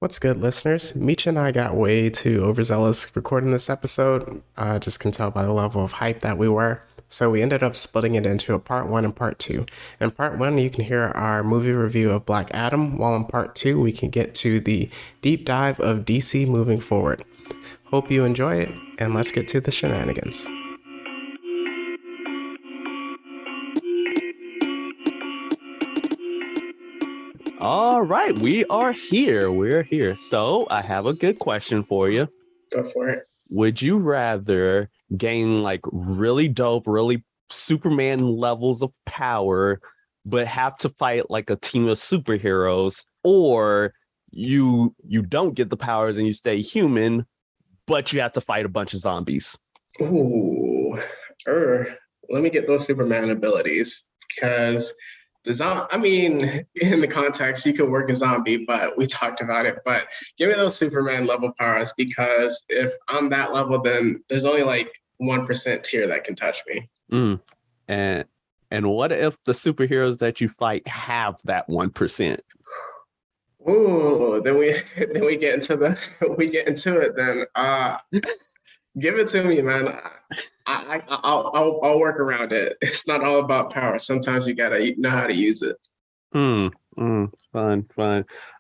What's good, listeners? Meech and I got way too overzealous recording this episode. Just can tell by the level of hype that we were. So we ended up splitting it into a part one and part two. In part one, you can hear our movie review of Black Adam, while in part two, we can get to the deep dive of DC moving forward. Hope you enjoy it, and let's get to the shenanigans. All right, we are here. We're here. So I have a good question for you. Go for it. Would you rather gain like really dope, really Superman levels of power, but have to fight like a team of superheroes, or you don't get the powers and you stay human, but you have to fight a bunch of zombies? Ooh, let me get those Superman abilities, because in the context, you could work a zombie, but we talked about it. But give me those Superman level powers, because if I'm that level, then there's only like 1% tier that can touch me. And what if the superheroes that you fight have that 1%? Ooh, then we get into it. Then give it to me, man. I'll work around it. It's not all about power. Sometimes you gotta know how to use it. Fun.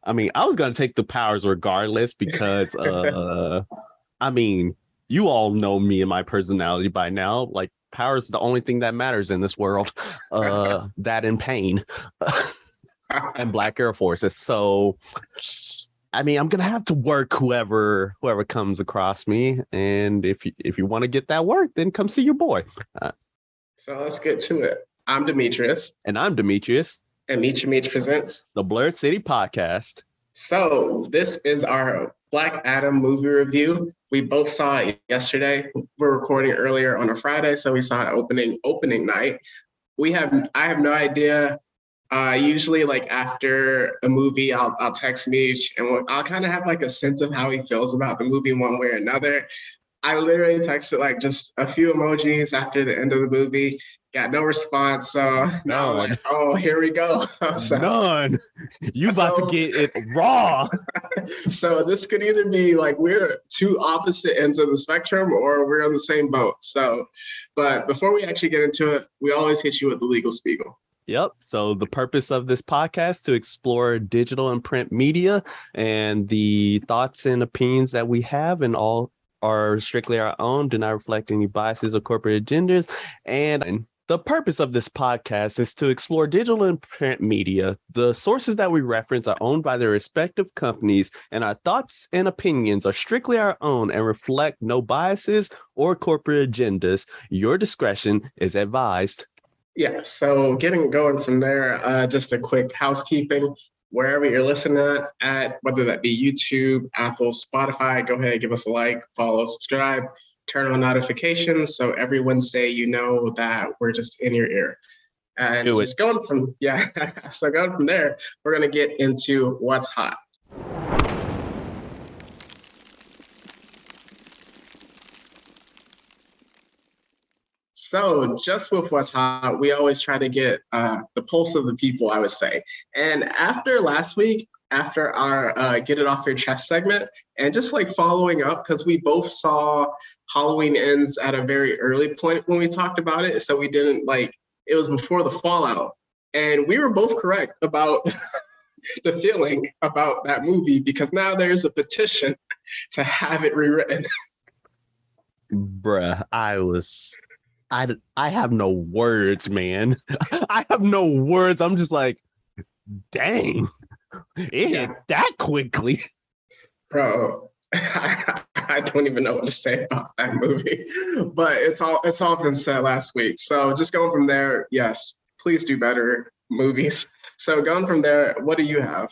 I mean, I was gonna take the powers regardless because you all know me and my personality by now. Like, power is the only thing that matters in this world. That and pain. And Black Air Forces. So I mean, I'm gonna have to work whoever comes across me, and if you want to get that work, then come see your boy. So let's get to it. I'm Demetrius, and I'm Demetrius, and Meech presents the Blurred City Podcast. So this is our Black Adam movie review. We both saw it yesterday. We're recording earlier on a Friday, so we saw it opening night. I have no idea. Usually, like after a movie, I'll text Meech, and I'll kind of have like a sense of how he feels about the movie one way or another. I literally texted like just a few emojis after the end of the movie, got no response. So now I'm like, oh, here we go. So, none. You about to get it raw. So this could either be like we're two opposite ends of the spectrum, or we're on the same boat. So, but before we actually get into it, we always hit you with the legal spiegel. Yep. So the purpose of this podcast to explore digital and print media, and the thoughts and opinions that we have and all are strictly our own, do not reflect any biases or corporate agendas. And the purpose of this podcast is to explore digital and print media. The sources that we reference are owned by their respective companies, and our thoughts and opinions are strictly our own and reflect no biases or corporate agendas. Your discretion is advised. Yeah, so getting going from there, just a quick housekeeping. Wherever you're listening at, whether that be YouTube, Apple, Spotify, go ahead, give us a like, follow, subscribe, turn on notifications, so every Wednesday you know that we're just in your ear. And going from there, we're gonna get into what's hot. So just with what's hot, we always try to get the pulse of the people, I would say. And after last week, after our Get It Off Your Chest segment, and just like following up, because we both saw Halloween Ends at a very early point when we talked about it. So we didn't it was before the fallout. And we were both correct about the feeling about that movie, because now there's a petition to have it rewritten. Bruh, I have no words, man. I have no words. I'm just like, dang, it hit that quickly. Bro, I don't even know what to say about that movie, but it's all been said last week. So just going from there, yes, please do better movies. So going from there, what do you have?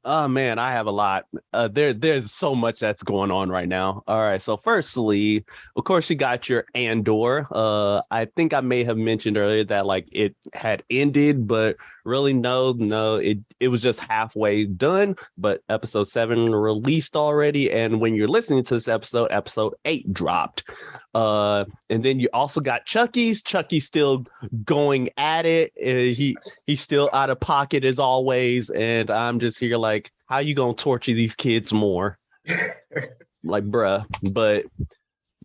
Oh man, I have a lot. There's so much that's going on right now. All right, so firstly, of course, you got your Andor. I think I may have mentioned earlier that like it had ended, but really no, it was just halfway done. But episode 7 released already, and when you're listening to this episode 8 dropped. And then you also got Chucky's still going at it. He's still out of pocket as always, and I'm just here like, how you gonna torture these kids more? Like, bruh.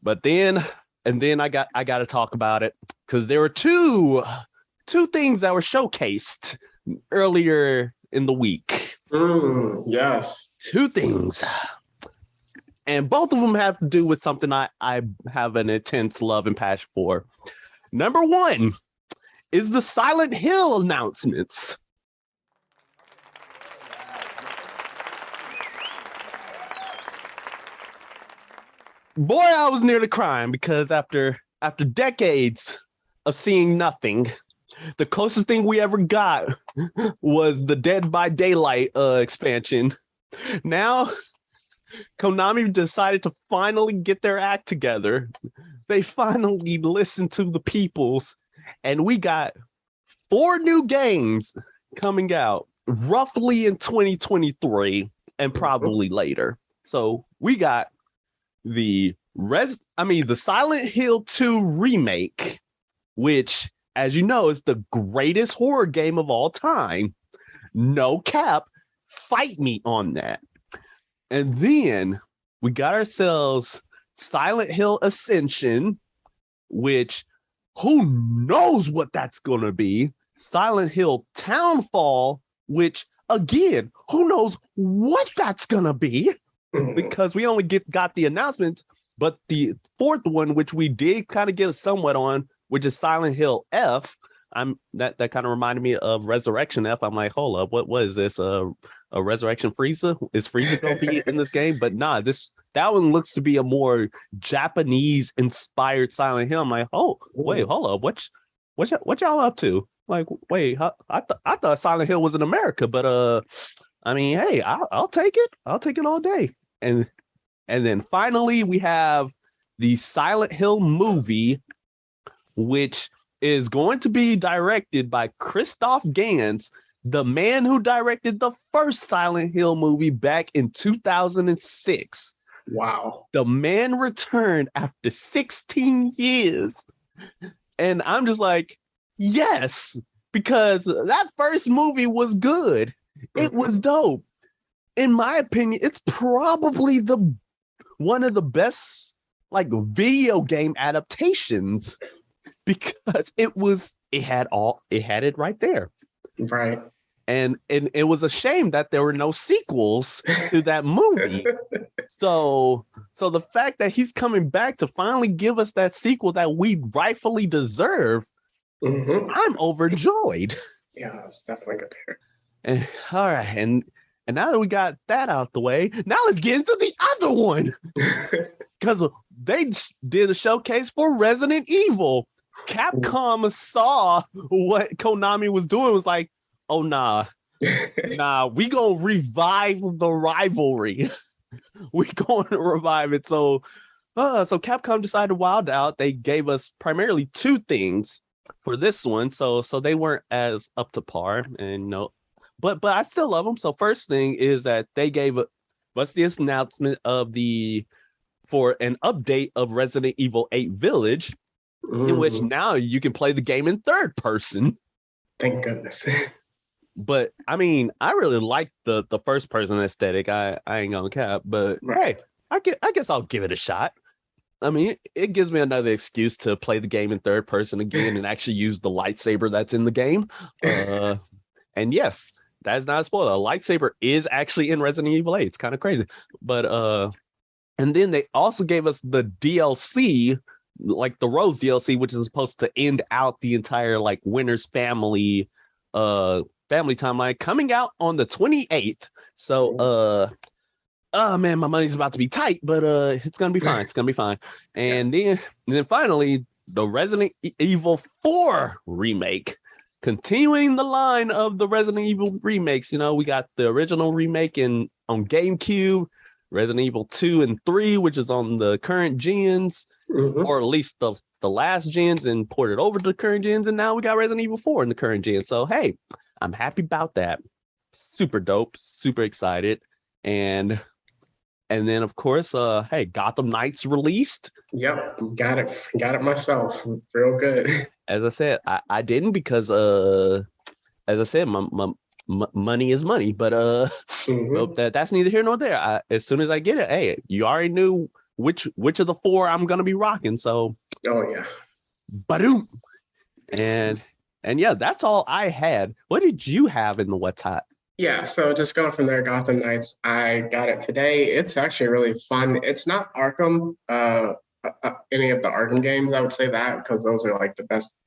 But then I got to talk about it because there were two things that were showcased earlier in the week. Yes. Two things. And both of them have to do with something I have an intense love and passion for. Number one is the Silent Hill announcements. Boy, I was nearly crying because after decades of seeing nothing, the closest thing we ever got was the Dead by Daylight expansion. Now, Konami decided to finally get their act together. They finally listened to the peoples, and we got 4 new games coming out roughly in 2023 and probably later. So we got the Silent Hill 2 remake, which, as you know, is the greatest horror game of all time. No cap. Fight me on that. And then we got ourselves Silent Hill Ascension, which who knows what that's going to be. Silent Hill Townfall, which again, who knows what that's going to be, because we only got the announcements. But the fourth one, which we did kind of get somewhat on, which is Silent Hill F, that kind of reminded me of Resurrection F. I'm like, hold up, what is this? A Resurrection Frieza? Is Frieza gonna be in this game? But nah, that one looks to be a more Japanese inspired Silent Hill. I'm like, oh wait, hold up, what y'all up to? Like, wait, I thought Silent Hill was in America, but I mean, hey, I'll take it. I'll take it all day. And then finally we have the Silent Hill movie, which is going to be directed by Christoph Gans, the man who directed the first Silent Hill movie back in 2006. Wow. The man returned after 16 years. And I'm just like, yes, because that first movie was good. It was dope. In my opinion, it's probably one of the best like video game adaptations, because it had it right there. Right. And it was a shame that there were no sequels to that movie. So the fact that he's coming back to finally give us that sequel that we rightfully deserve, I'm overjoyed. Yeah, it's definitely good to hear. And all right, and now that we got that out the way, now let's get into the other one. Because they did a showcase for Resident Evil. Capcom saw what Konami was doing, was like, oh nah, we gonna revive the rivalry. We gonna revive it. So Capcom decided to wild out. They gave us primarily 2 things for this one, so they weren't as up to par, and no, but I still love them. So first thing is that they gave us this announcement for an update of Resident Evil 8 Village, in which now you can play the game in third person. Thank goodness. But I mean, I really like the first person aesthetic. I ain't gonna cap, but right. Hey, I guess I'll give it a shot. I mean, it gives me another excuse to play the game in third person again and actually use the lightsaber that's in the game. And yes, that's not a spoiler. A lightsaber is actually in Resident Evil 8. It's kind of crazy. But and then they also gave us the DLC, like the Rose DLC, which is supposed to end out the entire like Winter's family timeline, coming out on the 28th. So oh man, my money's about to be tight, but it's gonna be fine. It's gonna be fine. And then finally, the Resident Evil 4 remake, continuing the line of the Resident Evil remakes. You know, we got the original remake on GameCube, Resident Evil 2 and 3, which is on the current gens, or at least the last gens, and ported over to the current gens, and now we got Resident Evil 4 in the current gen. So hey, I'm happy about that. Super dope, super excited. And then of course, hey, Gotham Knights released. Yep, got it myself. Real good. As I said, I didn't because as I said, my money is money, but Mhm. that's neither here nor there. As soon as I get it, hey, you already knew which of the four I'm gonna be rocking. So, Oh yeah. badoom. And yeah, that's all I had. What did you have in the what's hot? Yeah, so just going from there, Gotham Knights, I got it today. It's actually really fun. It's not Arkham, any of the Arkham games, I would say that, because those are like the best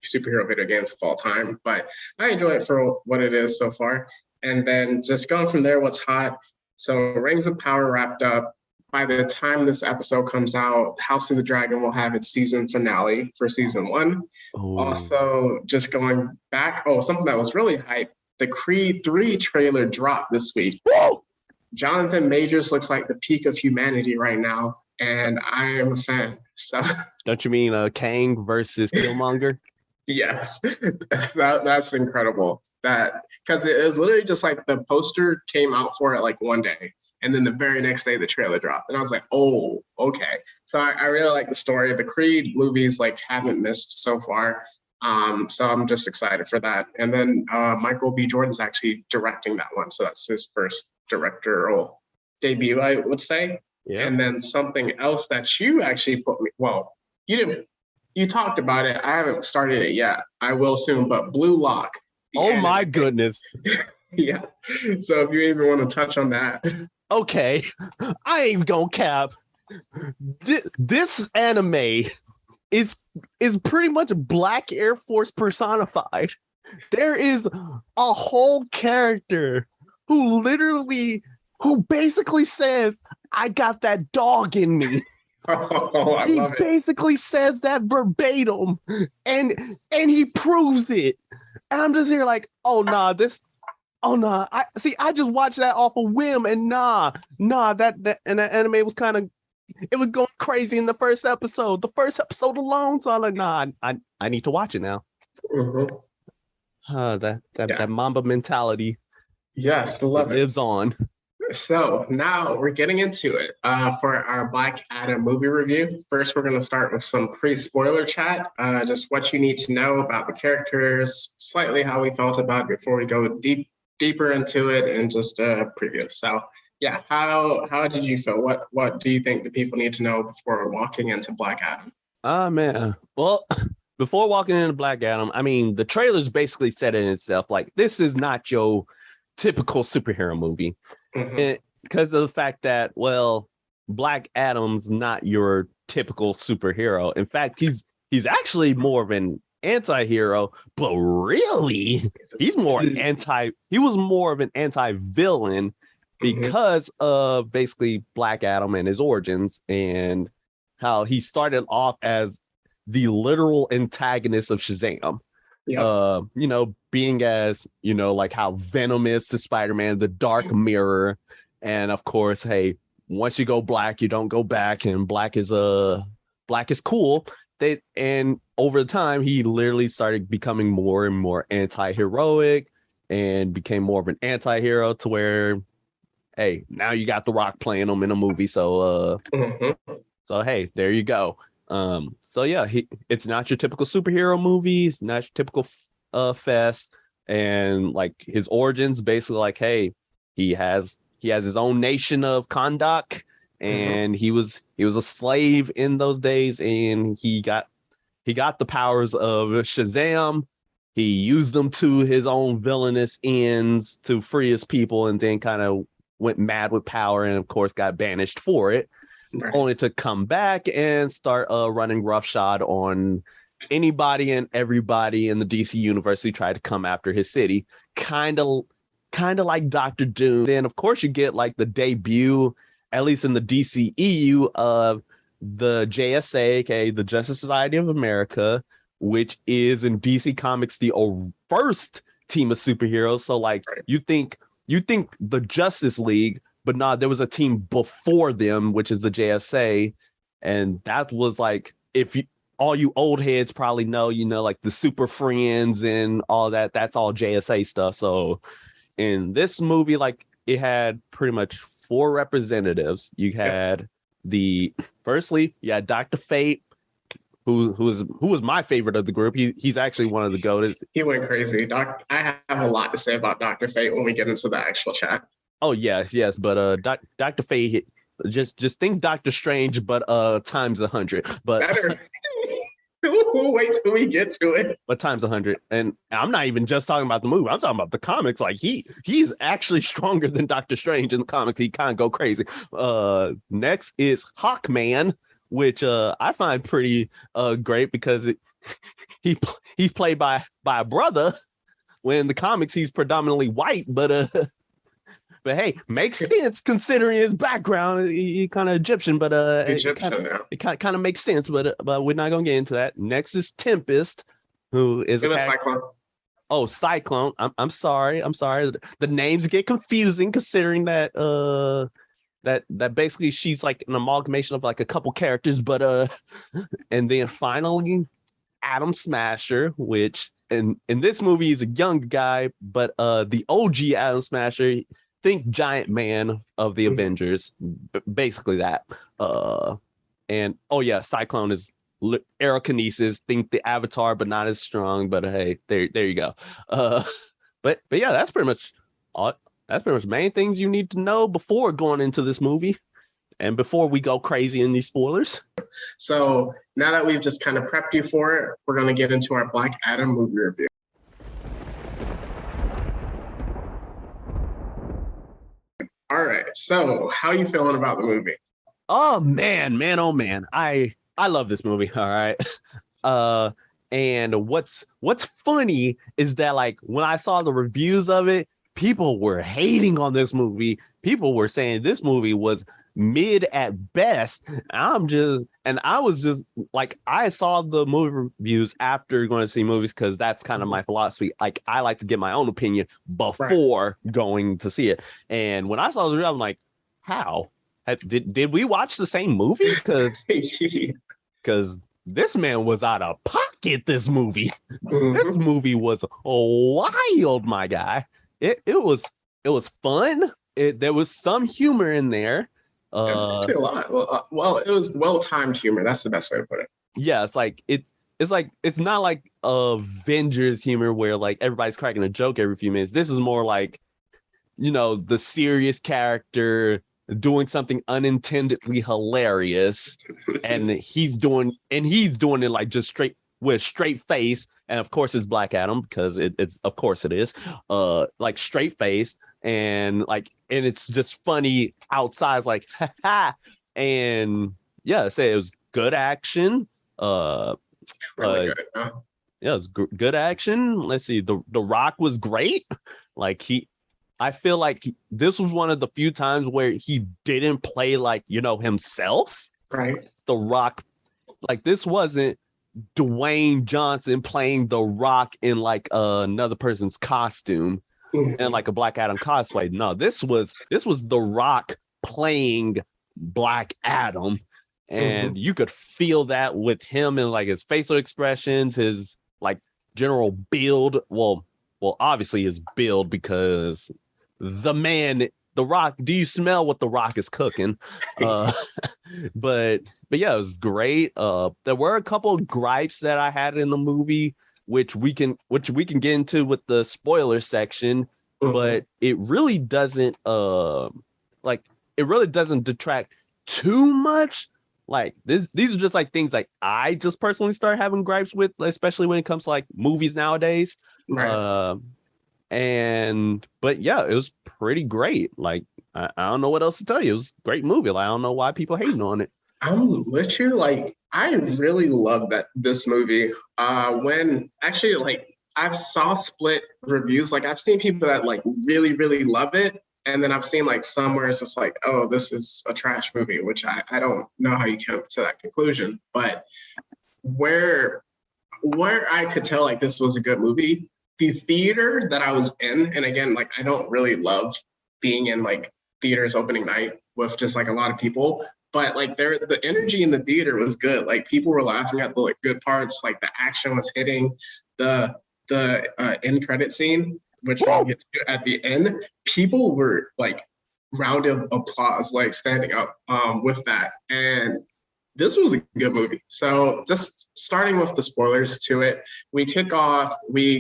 superhero video games of all time. But I enjoy it for what it is so far. And then just going from there, what's hot? So Rings of Power wrapped up. By the time this episode comes out, House of the Dragon will have its season finale for season one. Oh, Also, just going back, something that was really hype, the Creed 3 trailer dropped this week. whoa! Jonathan Majors looks like the peak of humanity right now, and I am a fan. So, Don't you mean Kang versus Killmonger? yes, that's incredible. That because it was literally just like the poster came out for it like one day, and then the very next day the trailer dropped, and I was like, oh, okay. So I really like the story. The Creed movies like haven't missed so far. So I'm just excited for that. And then Michael B. Jordan's actually directing that one, so that's his first directorial debut, I would say. Yeah. And then something else that you actually put me. Well, you didn't. You talked about it. I haven't started it yet. I will soon. But Blue Lock. Oh my goodness. Yeah. So if you even want to touch on that. Okay, I ain't gonna cap. This anime is pretty much Black Air Force personified. There is a whole character who basically says, I got that dog in me. Oh, I He love it. basically says that verbatim, and he proves it. And I'm just here like, oh nah, I just watched that off a whim, and that anime was kind of, it was going crazy in the first episode alone. So I'm like, nah, I need to watch it now. Mhm. That Yeah. Mamba mentality, Yes, it love it. lives on. So now we're getting into it for our Black Adam movie review. First, we're going to start with some pre-spoiler chat, just what you need to know about the characters, slightly how we felt about it before we go deeper into it, and just a preview. So yeah, how did you feel? What do you think the people need to know before walking into Black Adam? Man. Well, before walking into Black Adam, I mean, the trailers basically said it itself. Like, this is not your typical superhero movie. Mhm. Because of the fact that, well, Black Adam's not your typical superhero. In fact, he's actually more of an anti-hero, but really, he was more of an anti-villain Mhm. because of basically Black Adam and his origins, and how he started off as the literal antagonist of Shazam. Yep. Being as, like how Venom is to Spider-Man, the Dark Mirror, and of course, hey, once you go black, you don't go back, and black is cool. And over time, he literally started becoming more and more anti-heroic, and became more of an anti-hero to where, hey, now you got The Rock playing him in a movie, so Mhm. hey, there you go. So yeah, it's not your typical superhero movie. It's not your typical fest, and like his origins, basically like, hey, he has his own nation of Kondak, Mhm. and he was a slave in those days, and he got the powers of Shazam. He used them to his own villainous ends to free his people, and then kind of went mad with power, and of course got banished for it, Right. only to come back and start running roughshod on anybody and everybody in the DC universe who tried to come after his city. Kind of like Doctor Doom. Then of course you get like the debut, at least in the DCEU, of the JSA, aka the Justice Society of America, which is in DC Comics the first team of superheroes. So like, Right. you think the Justice League, but nah, there was a team before them, which is the JSA, and that was like, if you, all you old heads probably know, like the Super Friends and all that. That's all JSA stuff. So in this movie, like, it had pretty much four representatives. You Yep. had firstly, you had Dr. Fate, who was my favorite of the group. He's actually one of the GOATs. He went crazy. I have a lot to say about Dr. Fate when we get into the actual chat. Oh yes, but Dr. Fate, just think Doctor Strange, but times 100. But better. We'll wait till we get to it. But times 100. And I'm not even just talking about the movie. I'm talking about the comics. Like he's actually stronger than Doctor Strange in the comics. He kind of go crazy. Next is Hawkman, which I find pretty great because he's played by a brother. When in the comics he's predominantly white, but hey, makes sense considering his background. He kind of Egyptian, but it kind of makes sense. But we're not gonna get into that. Next is Tempest, who is a Cyclone. Oh, Cyclone. I'm sorry. The names get confusing considering that that basically she's like an amalgamation of like a couple characters. But and then finally Atom Smasher, which in this movie is a young guy, but the OG Atom Smasher. Think Giant Man of the Avengers, basically that. And oh yeah, Cyclone is aerokinesis. Think the Avatar, but not as strong. But hey, there you go. But yeah, that's pretty much all. That's pretty much the main things you need to know before going into this movie, and before we go crazy in these spoilers. So now that we've just kind of prepped you for it, we're going to get into our Black Adam movie review. All right. So how are you feeling about the movie? Oh man. I love this movie. All right. And what's funny is that like when I saw the reviews of it, people were hating on this movie. People were saying this movie was mid at best. I was just like, I saw the movie reviews after going to see movies because that's kind of my philosophy. Like I like to get my own opinion before going to see it. And when I saw the review, I'm like, how did we watch the same movie? Because this man was out of pocket. This movie, this movie was wild, my guy. It was fun. There was some humor in there. There's actually a lot. Well, it was well-timed humor. That's the best way to put it. Yeah, it's not like Avengers humor where like everybody's cracking a joke every few minutes. This is more like, the serious character doing something unintendedly hilarious, and he's doing it like just straight face, and of course it's Black Adam because it's of course it is like straight face. And it's just funny outside, like and yeah, it was good action. Really good. Yeah, it was good action. Let's see, the Rock was great. I feel like this was one of the few times where he didn't play like himself. Right. The Rock, like this wasn't Dwayne Johnson playing the Rock in like another person's costume. And like a Black Adam cosplay. No, this was The Rock playing Black Adam, and you could feel that with him and like his facial expressions, his like general build. Well, obviously his build because the Rock. Do you smell what The Rock is cooking? But yeah, it was great. There were a couple of gripes that I had in the movie, which we can get into with the spoiler section, but it really doesn't detract too much. Like these are just like things like I just personally start having gripes with, especially when it comes to like movies nowadays. Right. But yeah, it was pretty great. Like I don't know what else to tell you. It was a great movie. Like I don't know why people hating on it. I'm with you. Like, I really love this movie. When actually, like, I've saw split reviews. Like, I've seen people that like really, really love it, and then I've seen like somewhere it's just like, oh, this is a trash movie, which I don't know how you came to that conclusion. But where I could tell like this was a good movie, the theater that I was in, and again, like I don't really love being in like theaters opening night with just like a lot of people. But like the energy in the theater was good. Like people were laughing at the like good parts. Like the action was hitting. The end credit scene, which we'll get to at the end. People were like round of applause, like standing up with that. And this was a good movie. So just starting with the spoilers to it, we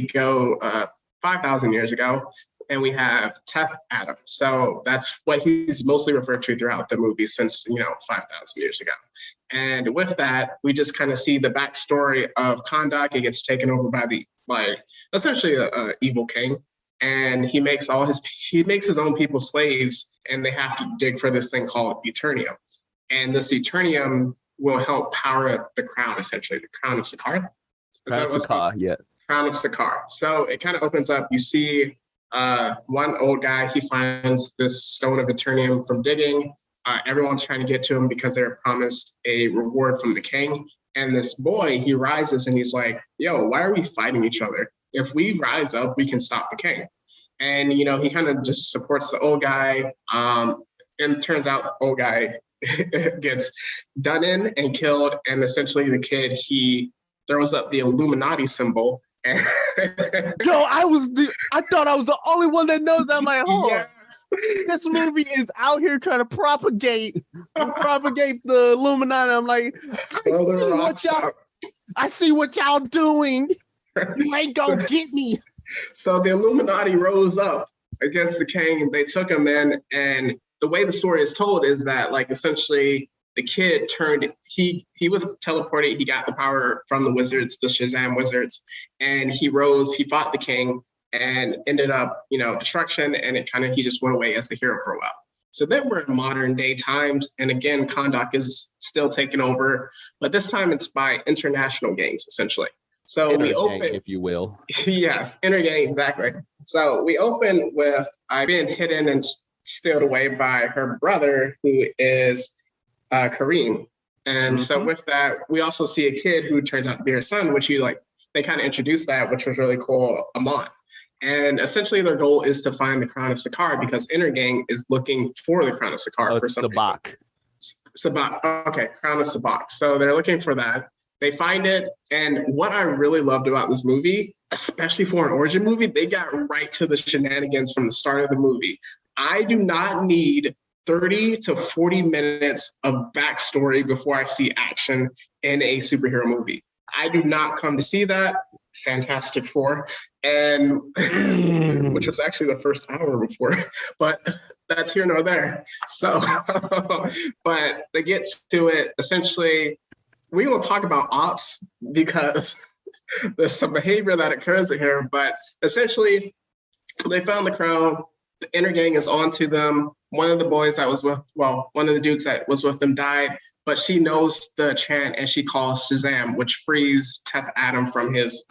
go 5,000 years ago, and we have Teth Adam. So that's what he's mostly referred to throughout the movie since, 5,000 years ago. And with that, we just kind of see the backstory of Kondak. It gets taken over by essentially a evil king. And he makes his own people slaves, and they have to dig for this thing called Eternium. And this Eternium will help power the crown, essentially, the crown of Sakaar. Crown of Sakaar, yeah. Crown of Sakaar. So it kind of opens up. You see one old guy, he finds this stone of Eternium from digging. Everyone's trying to get to him because they're promised a reward from the king. And this boy, he rises and he's like, yo, why are we fighting each other? If we rise up, we can stop the king. And, he kind of just supports the old guy. And it turns out old guy gets done in and killed. And essentially the kid, he throws up the Illuminati symbol. Yo, I thought I was the only one that knows that. I'm like, hold on. This movie is out here trying to propagate the Illuminati. I'm like, I see what y'all doing. You ain't gonna get me. So the Illuminati rose up against the king. They took him in, and the way the story is told is that, like, essentially the kid he was teleported. He got the power from the wizards, the Shazam wizards, and he fought the king and ended up, destruction. And he just went away as the hero for a while. So then we're in modern day times. And again, Kondak is still taken over, but this time it's by international gangs, essentially. So we open, if you will. Yes, inner gang, exactly. So we open with being hidden and stealed away by her brother, who is Kareem. And so with that, we also see a kid who turns out to be her son, which they kind of introduced that, which was really cool, Amon. And essentially their goal is to find the crown of Sakaar because inner gang is looking for the crown of Sakaar for some reason. Sabak. Okay, crown of Sabak. So they're looking for that. They find it. And what I really loved about this movie, especially for an origin movie, they got right to the shenanigans from the start of the movie. I do not need 30 to 40 minutes of backstory before I see action in a superhero movie. I do not come to see that. Fantastic Four, and which was actually the first hour before, but that's here nor there. So, but they get to it. Essentially, we will talk about ops because there's some behavior that occurs in here, but essentially they found the crown. The inner gang is onto them. One of the boys that was one of the dudes that was with them died, but she knows the chant and she calls Shazam, which frees Teth Adam from his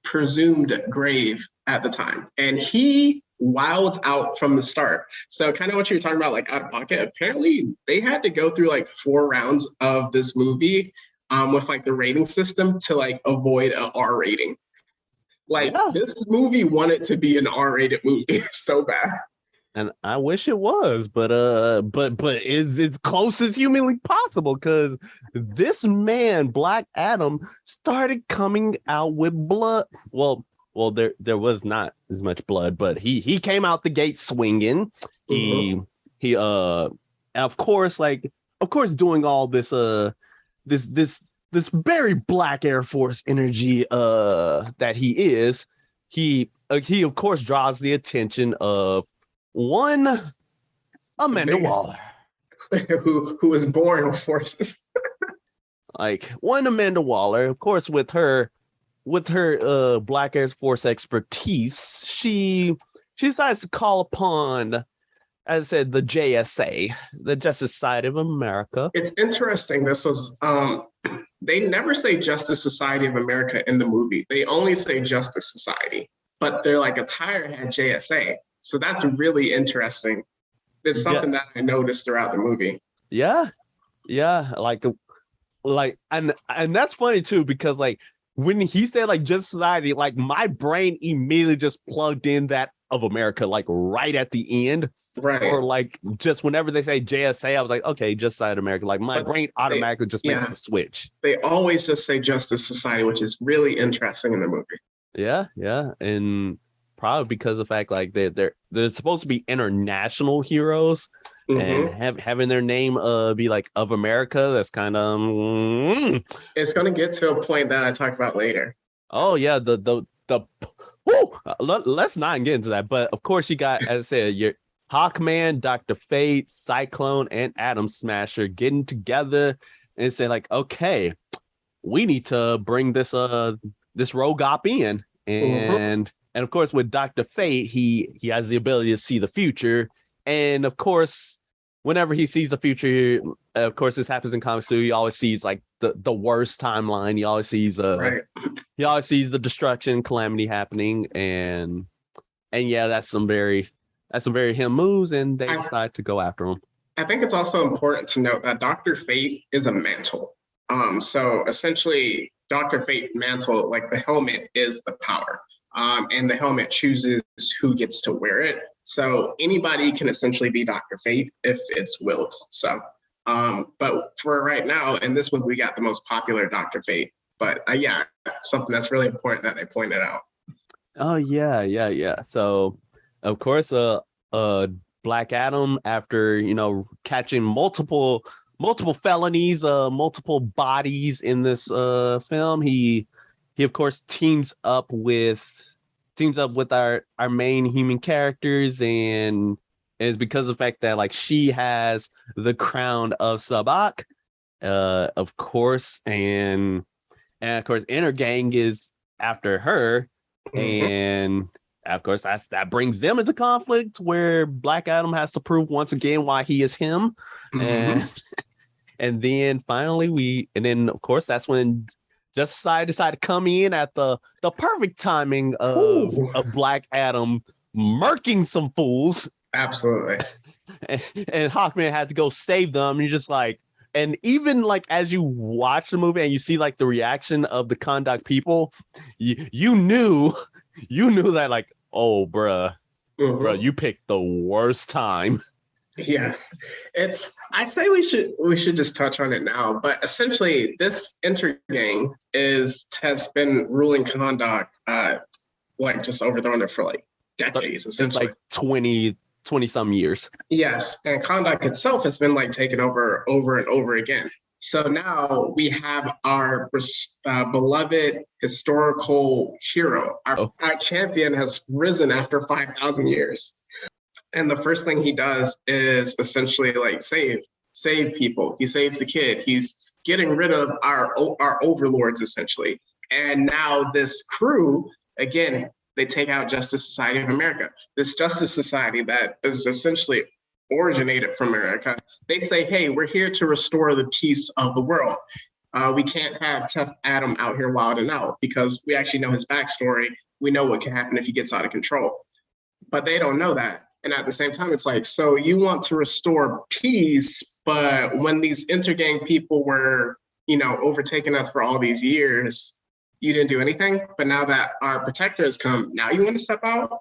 presumed grave at the time. And he wilds out from the start. So kind of what you were talking about, like out of pocket, apparently they had to go through like 4 rounds of this movie with like the rating system to like avoid an R rating. This movie wanted to be an R-rated movie so bad. And I wish it was, but it's as close as humanly possible because this man, Black Adam, started coming out with blood. Well, there was not as much blood, but he came out the gate swinging. He of course doing all this this very Black Air Force energy that he is. He of course draws the attention of one Amanda Waller, who was born with forces. Like one Amanda Waller, of course, with her Black Air Force expertise, she decides to call upon, as I said, the JSA, the Justice Society of America. It's interesting. This was they never say Justice Society of America in the movie. They only say Justice Society, but they're like a tire head JSA. So that's really interesting. It's something that I noticed throughout the movie. Yeah. Like, and that's funny too, because like when he said like Justice Society, like my brain immediately just plugged in that of America, like right at the end. Right. Or like just whenever they say JSA, I was like, okay, Justice Society of America. Like my brain automatically just makes the switch. They always just say Justice Society, which is really interesting in the movie. Yeah. And probably because of the fact like they're supposed to be international heroes, and Mm-hmm. having their name be like of America. That's kind of It's going to get to a point that I talk about later. oh yeah, the whoo, let's not get into that. But of course, you got, as I said, your Hawkman, Dr. Fate, Cyclone, and Atom Smasher getting together and say like, okay, we need to bring this rogue op in. Mm-hmm. And of course, with Dr. Fate, he has the ability to see the future. And of course, whenever he sees the future, of course, this happens in comics too. He always sees like the worst timeline. Right. He always sees the destruction, calamity happening, and yeah, that's some very him moves, and they I, decide to go after him. I think it's also important to note that Dr. Fate is a mantle. So essentially, Dr. Fate mantle, like the helmet, is the power. And the helmet chooses who gets to wear it. So anybody can essentially be Dr. Fate if it's wills. So, but for right now, in this one, we got the most popular Dr. Fate. But yeah, something that's really important that they pointed out. Oh yeah. So, of course, Black Adam, after catching multiple felonies, multiple bodies in this film, he of course teams up with our main human characters, and is because of the fact that like she has the crown of Sabak, of course, and of course Inner Gang is after her, Mm-hmm. and of course that brings them into conflict where Black Adam has to prove once again why he is him, Mm-hmm. and and then finally and then of course that's when Justice decided to come in at the perfect timing Ooh, of Black Adam murking some fools, absolutely. and Hawkman had to go save them. And you're just like, and even like as you watch the movie and you see like the reaction of the conduct people, you knew that like, oh bruh, Mm-hmm. you picked the worst time. Yes, I say we should just touch on it now. But essentially, this intergang has been ruling Kahndaq, like just overthrown it for like decades, It's essentially. like 20 some years. Yes, and Kahndaq itself has been like taken over and over again. So now we have our beloved historical hero. Oh, Our champion has risen after 5,000 years. And the first thing he does is essentially like save people. He saves the kid. He's getting rid of our overlords essentially. And now this crew, again, they take out Justice Society of America. This Justice Society that is essentially originated from America. They say, hey, we're here to restore the peace of the world. We can't have Teth Adam out here wilding out because we actually know his backstory. We know what can happen if he gets out of control. But they don't know that. And at the same time, it's like, so you want to restore peace, but when these intergang people were, overtaking us for all these years, you didn't do anything. But now that our protector has come, now you want to step out?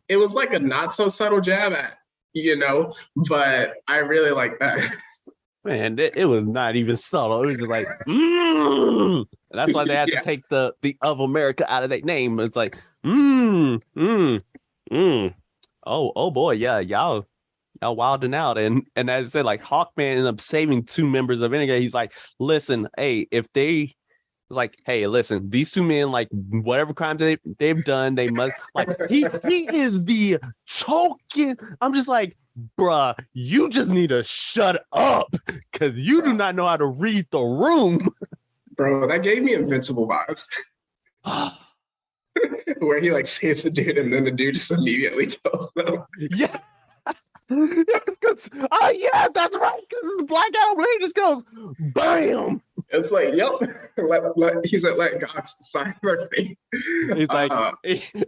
It was like a not so subtle jab at, but I really like that. man, it was not even subtle. It was just like, and that's why they had to Yeah. take the of America out of their name. It's like, mm, mm, mm. Oh boy, yeah, y'all wilding out. And as I said, like Hawkman ended up saving two members of Renegade. He's like, listen, hey, if they like, hey, listen, these two men, like whatever crimes they've done, they must like he is the token. I'm just like, bruh, you just need to shut up because you do not know how to read the room. Bro, that gave me Invincible vibes where he like saves the dude and then the dude just immediately kills them. Yeah. Yeah, that's right. Because Black Adam he just goes, bam. It's like, yep. He's like, let God decide their fate. He's like,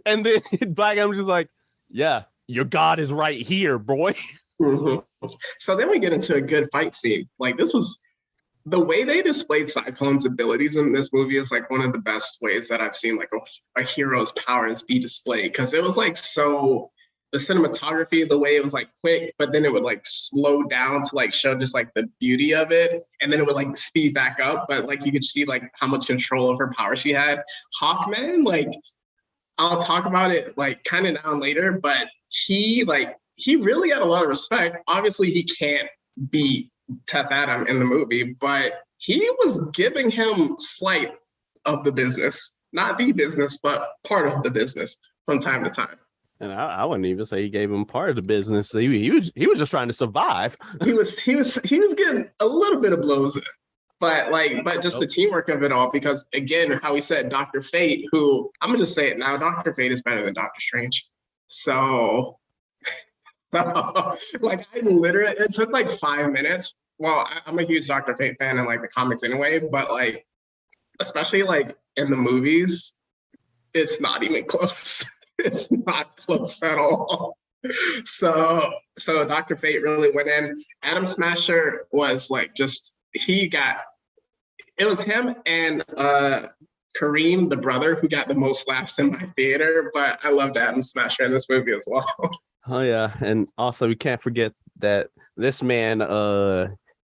and then Black Adam's just like, yeah, your God is right here, boy. Mm-hmm. So then we get into a good fight scene. Like this was the way they displayed Cyclone's abilities in this movie is like one of the best ways that I've seen like a hero's powers be displayed because it was like so the cinematography, the way it was like quick, but then it would like slow down to like show just like the beauty of it. And then it would like speed back up. But like you could see like how much control of her power she had. Hawkman, like I'll talk about it like kind of now and later, but he like he really had a lot of respect. Obviously, he can't beat Teth Adam in the movie, but he was giving him slight of the business, not the business, but part of the business from time to time. And I wouldn't even say he gave him part of the business. He was just trying to survive. He was getting a little bit of blows in. But just the teamwork of it all, because again, how he said Dr. Fate, who I'm gonna just say it now, Dr. Fate is better than Dr. Strange. So like I literally, it took like 5 minutes. Well, I'm a huge Dr. Fate fan in like the comics anyway, but like, especially like in the movies, it's not even close. It's not close at all. So Dr. Fate really went in. Adam Smasher was like it was him and Kareem, the brother, who got the most laughs in my theater, but I loved Adam Smasher in this movie as well. Oh yeah, and also we can't forget that this man,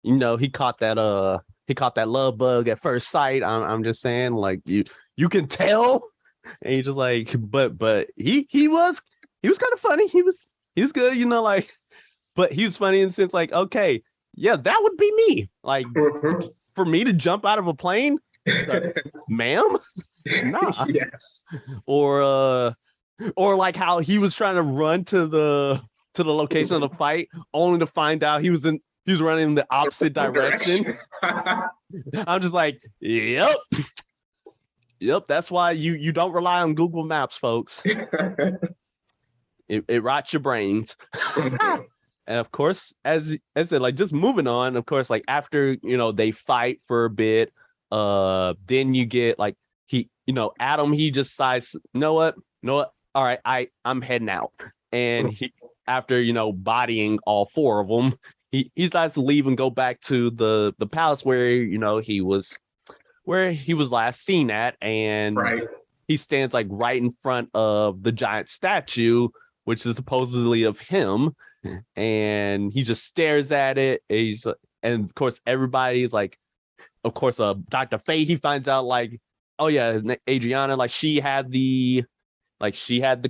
he caught that love bug at first sight. I'm just saying, like you can tell, and he's just like, but he was kind of funny. He was good, like, but he was funny in the sense like, okay, yeah, that would be me. Like, for me to jump out of a plane, like, ma'am, nah. Yes. Or like how he was trying to run to the location of the fight, only to find out he was running in the opposite direction. I'm just like, yep. That's why you don't rely on Google Maps, folks. It rots your brains. And of course, as I said, like, just moving on, of course, like after, they fight for a bit, then you get like Adam, he just decides, you know what? All right, I'm heading out. And he, after, bodying all four of them, he decides to leave and go back to the palace where, he was last seen at. And right. He stands like right in front of the giant statue, which is supposedly of him. And he just stares at it. And of course, everybody's like, of course, Dr. Fate, he finds out like, oh yeah, Adriana, like she had the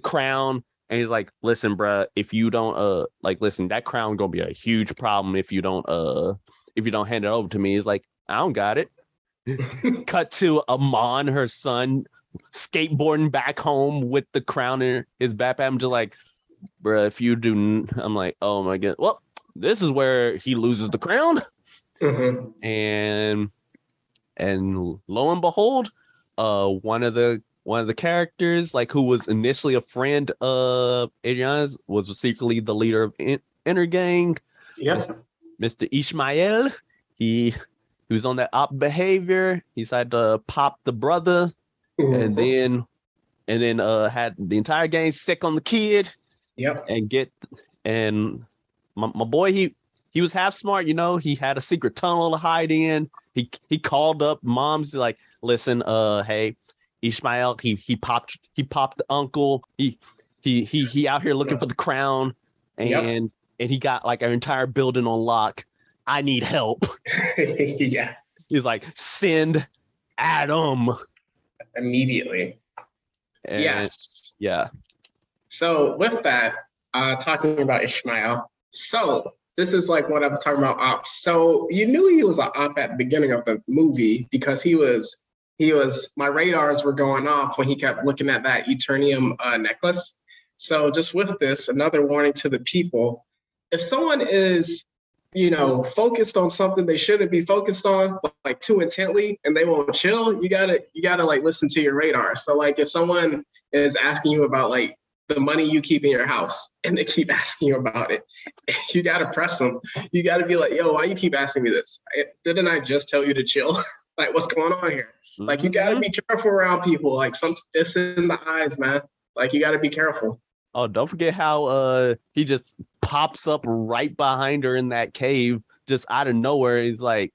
crown. And he's like, listen, bruh, if you don't listen, that crown gonna be a huge problem if you don't hand it over to me. He's like, I don't got it. Cut to Amon, her son, skateboarding back home with the crown in his backpack. I'm just like, bruh, if you do, I'm like, oh my god. Well, this is where he loses the crown. Mm-hmm. And lo and behold, one of the characters, like, who was initially a friend of Adriana's, was secretly the leader of Inner Gang. Yep. Mr. Ishmael. He was on that op behavior. He decided to pop the brother, and then had the entire gang sick on the kid. Yep. And my boy, he was half smart, he had a secret tunnel to hide in. He called up moms like, listen, hey, Ishmael, he popped the uncle. He out here looking for the crown, and he got like our entire building on lock. I need help. Yeah. He's like, send Adam immediately. And, yes. Yeah. So with that, talking about Ishmael. So this is like what I'm talking about ops. So you knew he was an op at the beginning of the movie because he was, my radars were going off when he kept looking at that Eternium necklace. So just with this, another warning to the people, if someone is, focused on something they shouldn't be focused on, like too intently, and they won't chill, you gotta like listen to your radar. So like if someone is asking you about like the money you keep in your house and they keep asking you about it, you gotta press them. You gotta be like, yo, why you keep asking me this? Didn't I just tell you to chill? Like, what's going on here? Mm-hmm. Like, you gotta be careful around people. Like, it's in the eyes, man. Like, you gotta be careful. Oh, don't forget how he just pops up right behind her in that cave, just out of nowhere. He's like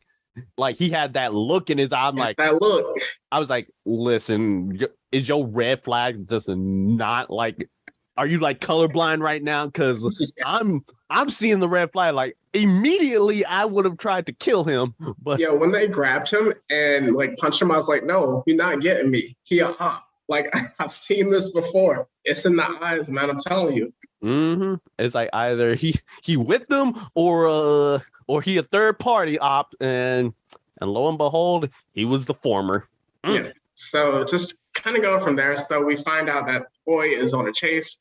he had that look in his eye. I'm like, that look. I was like, listen, is your red flag just not like? Are you like colorblind right now? Because I'm seeing the red flag. Like, immediately, I would have tried to kill him. But yeah, when they grabbed him and like punched him, I was like, no, you're not getting me. Like, I've seen this before. It's in the eyes, man. I'm telling you. It's like either he with them or he a third party op, and lo and behold, he was the former. Yeah. So just kind of go from there. So we find out that boy is on a chase.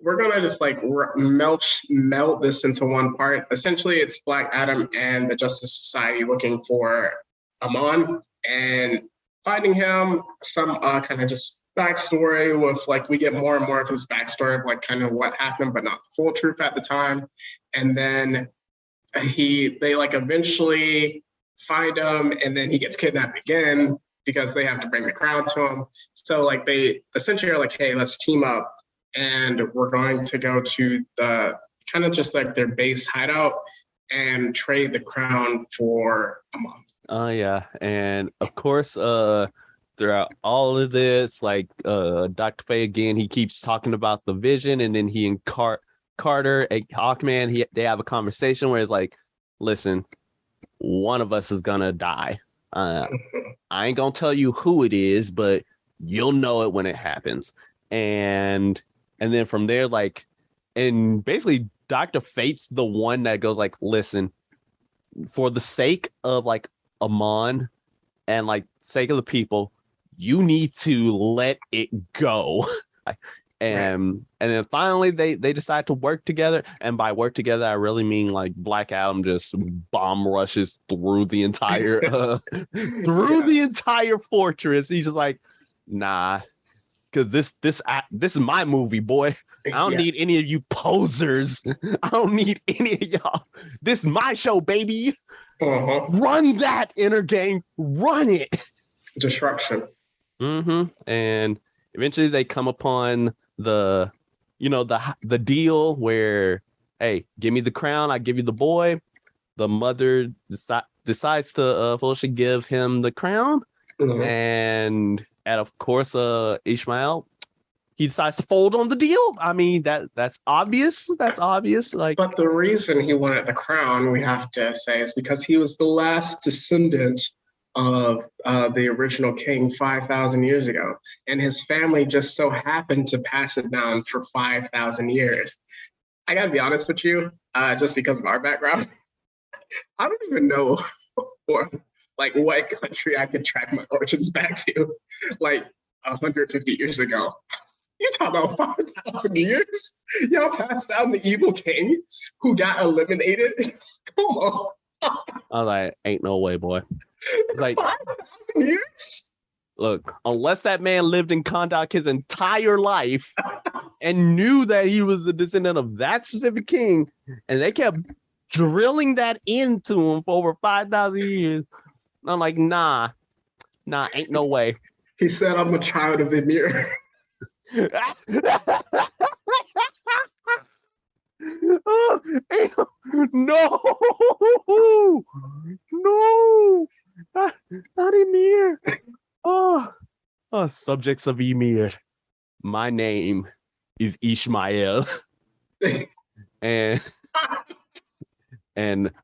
We're gonna just like melt this into one part. Essentially, it's Black Adam and the Justice Society looking for Amon and finding him. Some kind of just backstory with like we get more and more of his backstory of like kind of what happened, but not the full truth at the time. And then they like eventually find him, and then he gets kidnapped again because they have to bring the crown to him. So like they essentially are like, hey, let's team up and we're going to go to the kind of just like their base hideout and trade the crown for Amon. Yeah. And of course, throughout all of this, like Dr. Fay again, he keeps talking about the vision, and then he and Carter, Hawkman, they have a conversation where it's like, listen, one of us is gonna die. I ain't gonna tell you who it is, but you'll know it when it happens. And then from there, like, and basically Dr. Fate's the one that goes like, listen, for the sake of like Amon and like sake of the people, you need to let it go. And then finally they decide to work together, and by work together I really mean like Black Adam just bomb rushes through the entire the entire fortress. He's just like, nah, because this is my movie, boy. I don't need any of you posers. I don't need any of y'all. This is my show, baby. Run that inner game. Run it. Destruction. And eventually they come upon the deal where, hey, give me the crown, I give you the boy. The mother decides to foolishly give him the crown, and of course Ishmael, he decides to fold on the deal. I mean, that's obvious. Like, but the reason he wanted the crown, we have to say, is because he was the last descendant of the original king 5,000 years ago. And his family just so happened to pass it down for 5,000 years. I gotta be honest with you, just because of our background, I don't even know like what country I could track my origins back to, like 150 years ago. You talking about 5,000 years? Y'all passed down the evil king who got eliminated? Come on. I was like, ain't no way, boy. Like, 5,000 years? Look, unless that man lived in Kondak his entire life and knew that he was the descendant of that specific king, and they kept drilling that into him for over 5,000 years, I'm like, nah, ain't no way. He said, I'm a child of Ymir. Oh, no, not Ymir. Oh, subjects of Ymir. My name is Ishmael, and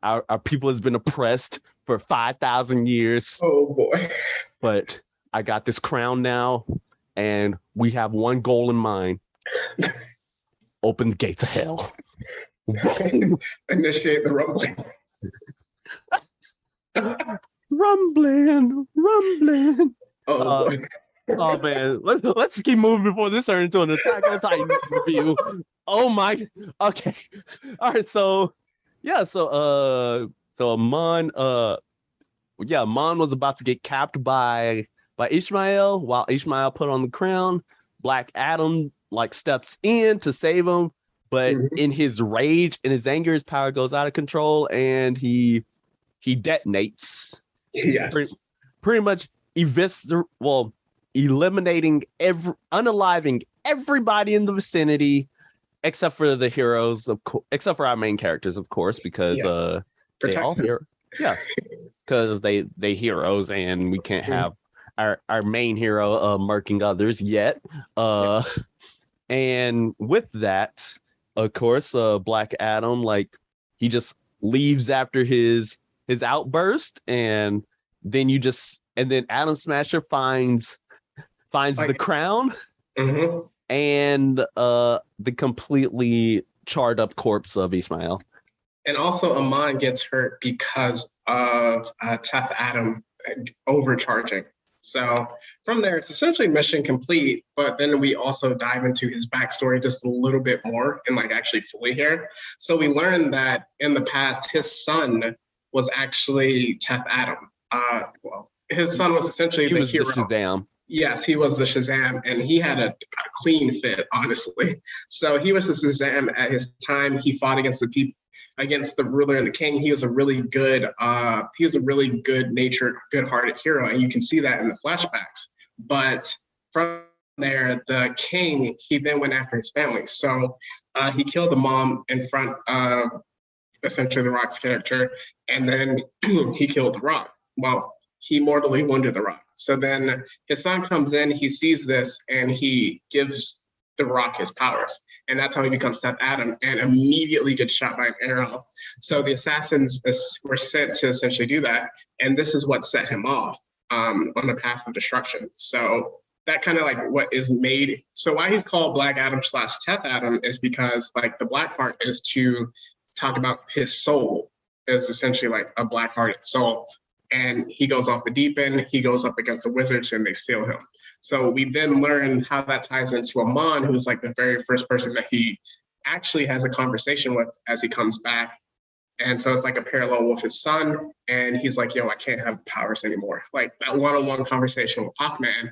our people has been oppressed for 5,000 years. Oh boy! But I got this crown now, and we have one goal in mind: open the gates of hell. Initiate the rumbling. rumbling. Oh boy. Oh man, let's keep moving before this turns into an Attack on Titan review. Oh my. Okay. All right. So Amon. Amon was about to get capped by Ishmael while Ishmael put on the crown. Black Adam like steps in to save him, but in his rage and his anger, his power goes out of control, and he detonates. Yes. Pretty much eliminating unaliving everybody in the vicinity except for the heroes, except for our main characters, of course, because they all because they heroes, and we can't have our main hero murking others yet. And with that, of course, Black Adam, like, he just leaves after his outburst, and then Atom Smasher finds like, the crown, and the completely charred up corpse of Ishmael. And also, Amon gets hurt because of Teth Adam overcharging. So from there, it's essentially mission complete. But then we also dive into his backstory just a little bit more and like actually fully here. So we learned that in the past, his son was actually Teth Adam. Well, his son was essentially the hero. The Shazam. Yes, he was the Shazam, and he had a clean fit, honestly. So he was the Shazam at his time. He fought against the people, against the ruler and the king. He was a really good, good-natured, good-hearted hero, and you can see that in the flashbacks. But from there, the king, he then went after his family. So he killed the mom in front of essentially the Rock's character, and then he killed the Rock. Well, he mortally wounded the Rock. So then his son comes in, he sees this, and he gives the Rock his powers. And that's how he becomes Teth Adam and immediately gets shot by an arrow. So the assassins were sent to essentially do that. And this is what set him off on the path of destruction. So that kind of like what is made. So why he's called Black Adam / Teth Adam is because like the black part is to talk about his soul. It's essentially like a black-hearted soul. And he goes off the deep end, he goes up against the wizards and they steal him. So we then learn how that ties into Amon, who's like the very first person that he actually has a conversation with as he comes back. And so it's like a parallel with his son. And he's like, yo, I can't have powers anymore. Like that one-on-one conversation with Hawkman.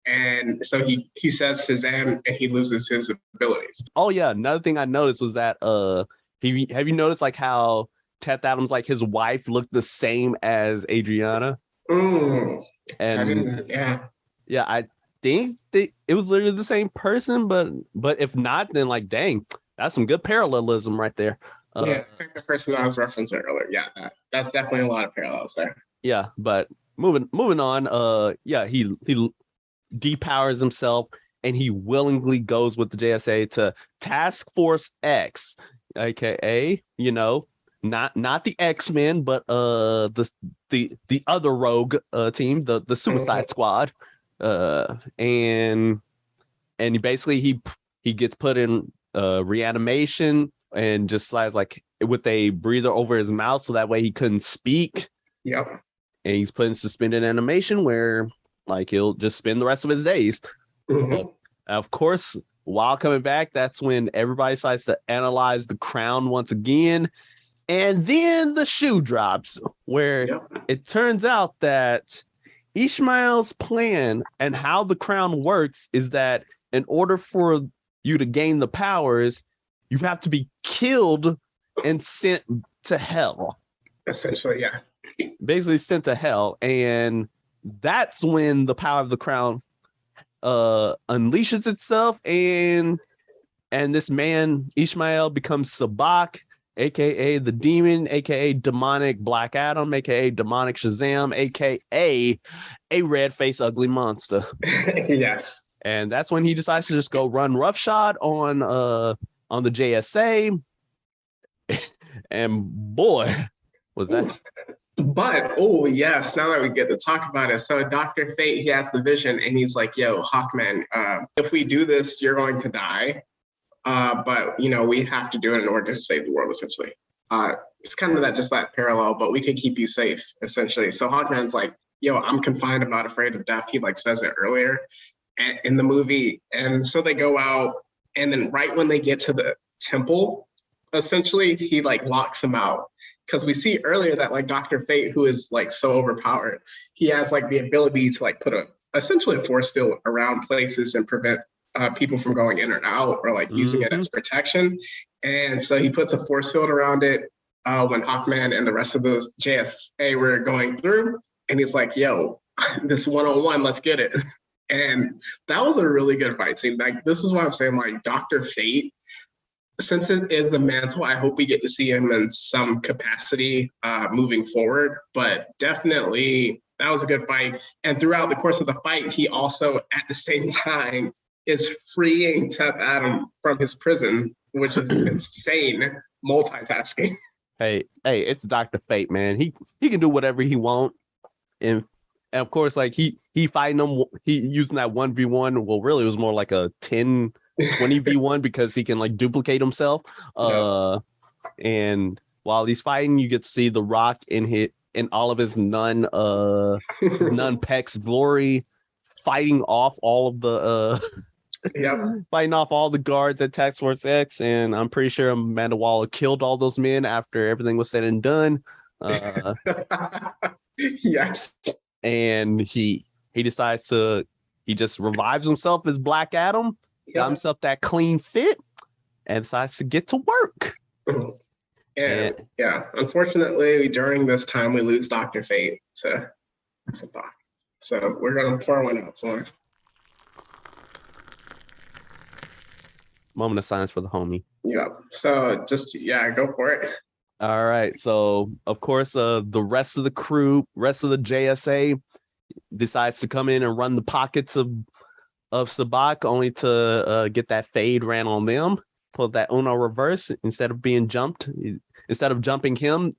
And so he says Shazam and he loses his abilities. Oh yeah, another thing I noticed was that have you noticed like how Teth Adams, like his wife, looked the same as Adriana? And yeah, I think it was literally the same person, but if not, then like, dang, that's some good parallelism right there. I think the person that I was referencing earlier, that's definitely a lot of parallels there. Yeah, but moving on, he depowers himself and he willingly goes with the JSA to Task Force X, aka, not the X-Men, but the other rogue team, the Suicide Squad. And he gets put in reanimation and just like with a breather over his mouth so that way he couldn't speak. Yep. And he's put in suspended animation where like he'll just spend the rest of his days. Of course, while coming back, that's when everybody decides to analyze the crown once again. And then the shoe drops where it turns out that Ishmael's plan and how the crown works is that in order for you to gain the powers, you have to be killed and sent to hell. Essentially, yeah. Basically sent to hell. And that's when the power of the crown unleashes itself and this man, Ishmael, becomes Sabak, aka the demon, aka demonic Black Adam, aka demonic Shazam, aka a red-faced ugly monster. Yes. And that's when he decides to just go run roughshod on the JSA. And boy, was that. But yes, now that we get to talk about it. So Dr. Fate, he has the vision and he's like, yo, Hawkman, if we do this, you're going to die. But we have to do it in order to save the world, essentially. It's kind of that parallel, but we can keep you safe, essentially. So Hawkman's like, yo, I'm confined, I'm not afraid of death. He like says it earlier in the movie. And so they go out, and then right when they get to the temple, essentially he like locks him out. Because we see earlier that like Dr. Fate, who is like so overpowered, he has like the ability to like put essentially a force field around places and prevent people from going in or out, or like using it as protection. And so he puts a force field around it when Hawkman and the rest of the JSA were going through. And he's like, yo, this one-on-one, let's get it. And that was a really good fight scene. Like, this is what I'm saying, like Dr. Fate, since it is the mantle, I hope we get to see him in some capacity moving forward. But definitely, that was a good fight. And throughout the course of the fight, he also, at the same time, is freeing Teth Adam from his prison, which is insane multitasking. Hey, it's Dr. Fate, man. He can do whatever he wants. And And of course, like he fighting them, he using that 1v1. Well, really, it was more like a 10-20v1 because he can like duplicate himself. And while he's fighting, you get to see The Rock in all of his nun pecs glory, fighting off all of the fighting off all the guards at Task Force X. And I'm pretty sure Amanda Waller killed all those men after everything was said and done. Yes. And he just revives himself as Black Adam, got himself that clean fit, and decides to get to work. And unfortunately, during this time, we lose Dr. Fate to Sabak. So we're going to pour one out for him. Moment of silence for the homie. Yep. So go for it. All right. So, of course, the rest of the crew, rest of the JSA decides to come in and run the pockets of Sabak, only to get that fade ran on them. Pull that Uno reverse. Instead of being jumped, instead of jumping Sabak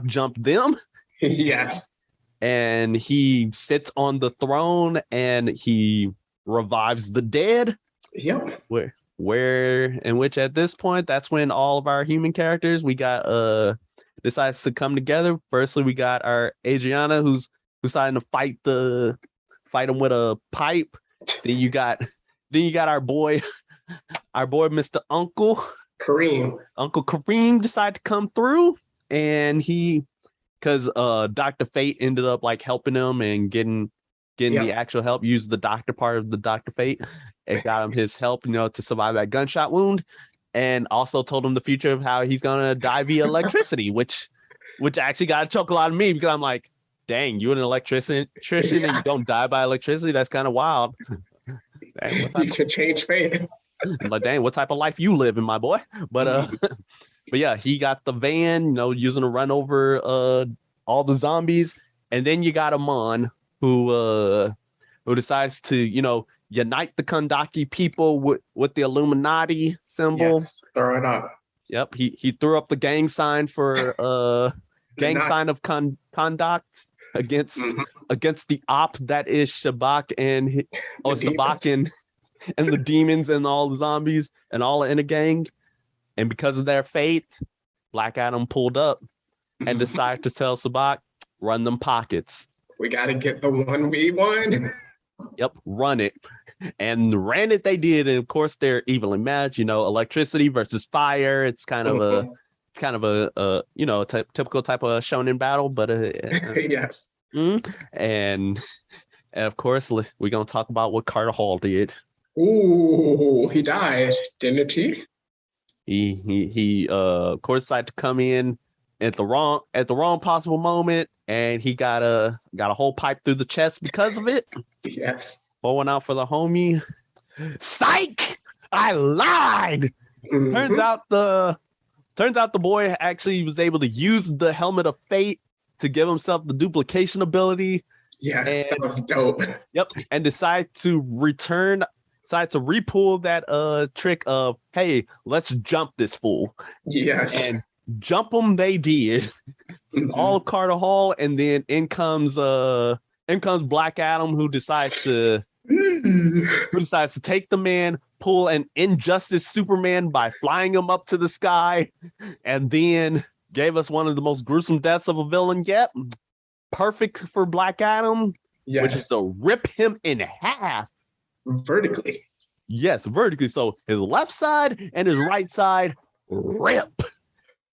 jumped them. Yes. And he sits on the throne and he revives the dead. Yep. In which at this point, that's when all of our human characters we got decides to come together. Firstly, we got our Adriana who's deciding to fight him with a pipe. Then you got our boy Mr. Uncle Kareem decided to come through, and because Dr. Fate ended up like helping him and getting the actual help, used the doctor part of the Dr. Fate. It got him his help, to survive that gunshot wound, and also told him the future of how he's gonna die via electricity, which actually got a chuckle out of me because I'm like, dang, you an electrician and you don't die by electricity? That's kind of wild. Dang, you can change fate. But dang, what type of life you living, my boy? But but yeah, he got the van, using to run over all the zombies, and then you got Amon who decides to unite the Kandaki people with the Illuminati symbol. Yes, throw it up. Yep, he threw up the gang sign for sign of conduct against the op that is Sabak and Sabak and the demons and all the zombies and all in a gang. And because of their fate, Black Adam pulled up and decided to tell Sabak, run them pockets. We got to get the 1v1. Yep, run it. And ran it they did. And of course, they're evenly matched, electricity versus fire. It's kind of a typical type of shonen battle, but yes. And of course, we're going to talk about what Carter Hall did. Ooh, he died, didn't he? He of course decided to come in at the wrong possible moment, and he got a whole pipe through the chest because of it. Yes. Pulling out for the homie. Psych! I lied. Turns out the boy actually was able to use the helmet of fate to give himself the duplication ability. Yes, that was dope. Yep, and decide to repull that trick of, hey, let's jump this fool. Yes. And jump them they did. All of Carter Hall, and then in comes Black Adam, who decides to take the man, pull an Injustice Superman by flying him up to the sky, and then gave us one of the most gruesome deaths of a villain yet. Perfect for Black Adam, which is to rip him in half. Vertically. Yes, vertically. So his left side and his right side rip.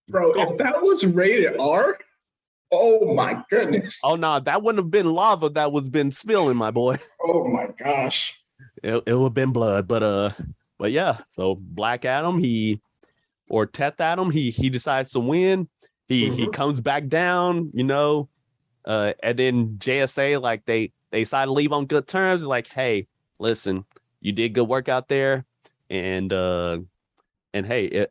Bro, if that was rated R, oh my goodness. Oh no, that wouldn't have been lava that was been spilling, my boy. Oh my gosh. It would have been blood, but yeah. So Black Adam, Teth Adam, he decides to win. He comes back down, and then JSA, like they decide to leave on good terms. Like, hey, listen, you did good work out there, and hey,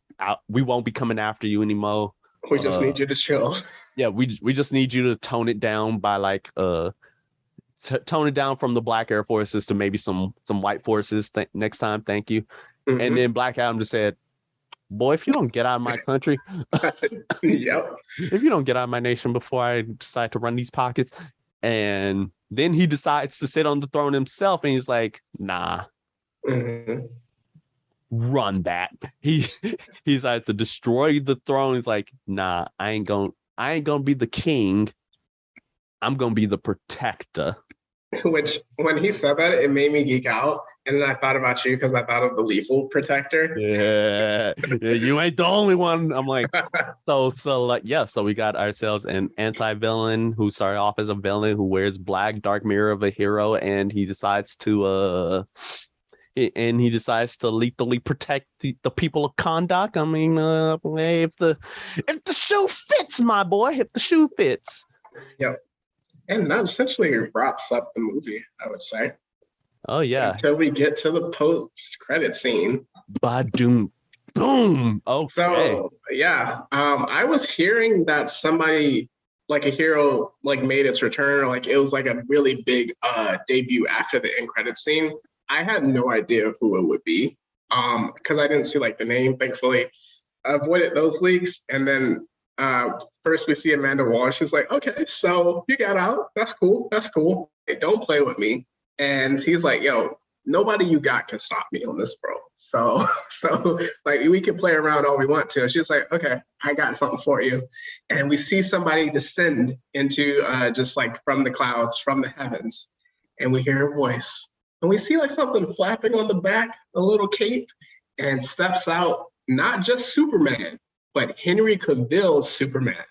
we won't be coming after you anymore. We just need you to chill. Yeah, we just need you to tone it down by tone it down from the Black Air Forces to maybe some white forces next time. Thank you. And then Black Adam just said, boy, if you don't get out of my country, Yep. if you don't get out of my nation before I decide to run these pockets. And then he decides to sit on the throne himself, and he's like, nah, Mm-hmm. run that. He decides to destroy the throne. He's like, nah, I ain't gonna be the king. I'm gonna be the protector. Which, when he said that, it made me geek out. And then I thought about you because I thought of the lethal protector. Yeah, you ain't the only one. I'm like, so like, yeah. So we got ourselves an anti-villain who started off as a villain who wears black, dark mirror of a hero, and he decides to lethally protect the people of Kondak. I mean, hey, if the shoe fits, my boy, if the shoe fits. Yep. And that essentially wraps up the movie, I would say. Oh yeah. Until we get to the post-credit scene. Ba-doom. Boom. Okay. So yeah, I was hearing that somebody like a hero like made its return, or like it was like a really big debut after the end credit scene. I had no idea who it would be, because I didn't see like the name. Thankfully, I avoided those leaks. And then first we see Amanda Waller. She's like, "Okay, so you got out. That's cool. That's cool. Hey, don't play with me." And he's like, "Yo, nobody you got can stop me on this, bro. So like we can play around all we want to." And she's like, "Okay, I got something for you." And we see somebody descend into just like from the clouds, from the heavens, and we hear a voice. And we see like something flapping on the back, a little cape, and steps out not just Superman, but Henry Cavill's Superman.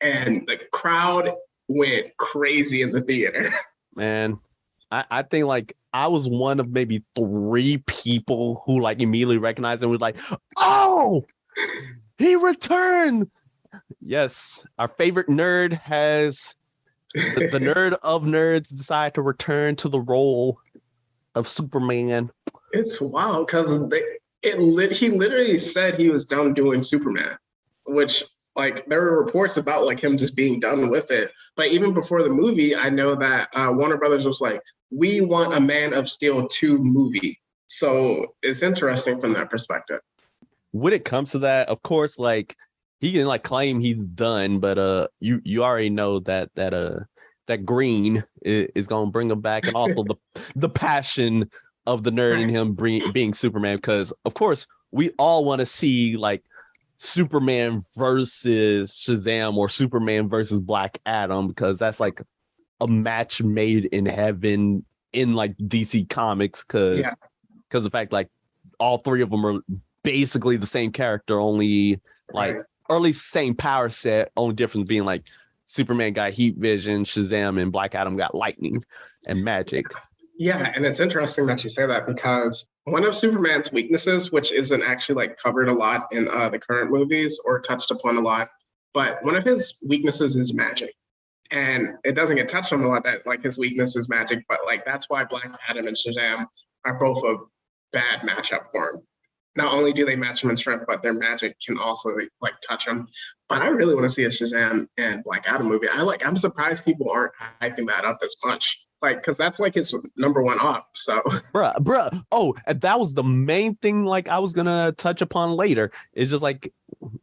And the crowd went crazy in the theater. Man, I think like I was one of maybe 3 people who like immediately recognized and was like, "Oh, he returned!" Yes, our favorite nerd has the nerd of nerds decided to return to the role of Superman. It's wild because he literally said he was done doing Superman, which like there were reports about like him just being done with it. But even before the movie, I know that Warner Brothers was like, "We want a Man of Steel 2 movie." So it's interesting from that perspective. When it comes to that, of course, like he can like claim he's done, but you already know that Green is gonna bring him back, and also the passion of the nerd in him being Superman, because of course we all want to see like Superman versus Shazam or Superman versus Black Adam, because that's like a match made in heaven in like DC Comics, because the fact like all 3 of them are basically the same character, only like or at least same power set, only difference being like Superman got heat vision, Shazam and Black Adam got lightning and magic. Yeah, and it's interesting that you say that, because one of Superman's weaknesses, which isn't actually like covered a lot in the current movies or touched upon a lot, but one of his weaknesses is magic. And it doesn't get touched on a lot that like his weakness is magic, but like that's why Black Adam and Shazam are both a bad matchup for him. Not only do they match him in strength, but their magic can also like touch him. But I really want to see a Shazam and Black Adam movie. I'm surprised people aren't hyping that up as much. Like, because that's like his #1 op. So, bruh. Oh, and that was the main thing. Like, I was gonna touch upon later. It's just like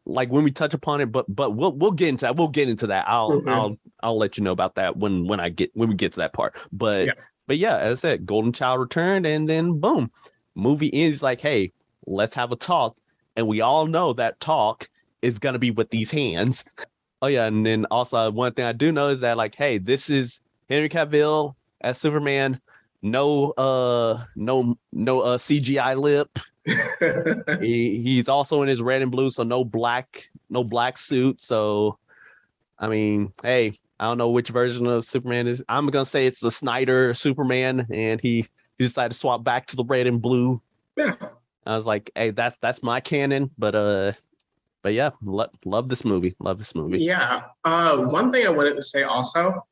when we touch upon it. But we'll get into that. We'll get into that. I'll let you know about that when we get to that part. But yeah, as I said, Golden Child returned, and then boom, movie is like, hey, let's have a talk, and we all know that talk is gonna be with these hands. Oh yeah, and then also one thing I do know is that like, hey, this is Henry Cavill as Superman, no CGI lip. He's also in his red and blue, so no black suit. So I mean, hey, I don't know which version of Superman is. I'm gonna say it's the Snyder Superman, and he decided to swap back to the red and blue. Yeah. I was like, hey, that's my canon, but yeah, love this movie. Love this movie. Yeah. One thing I wanted to say also,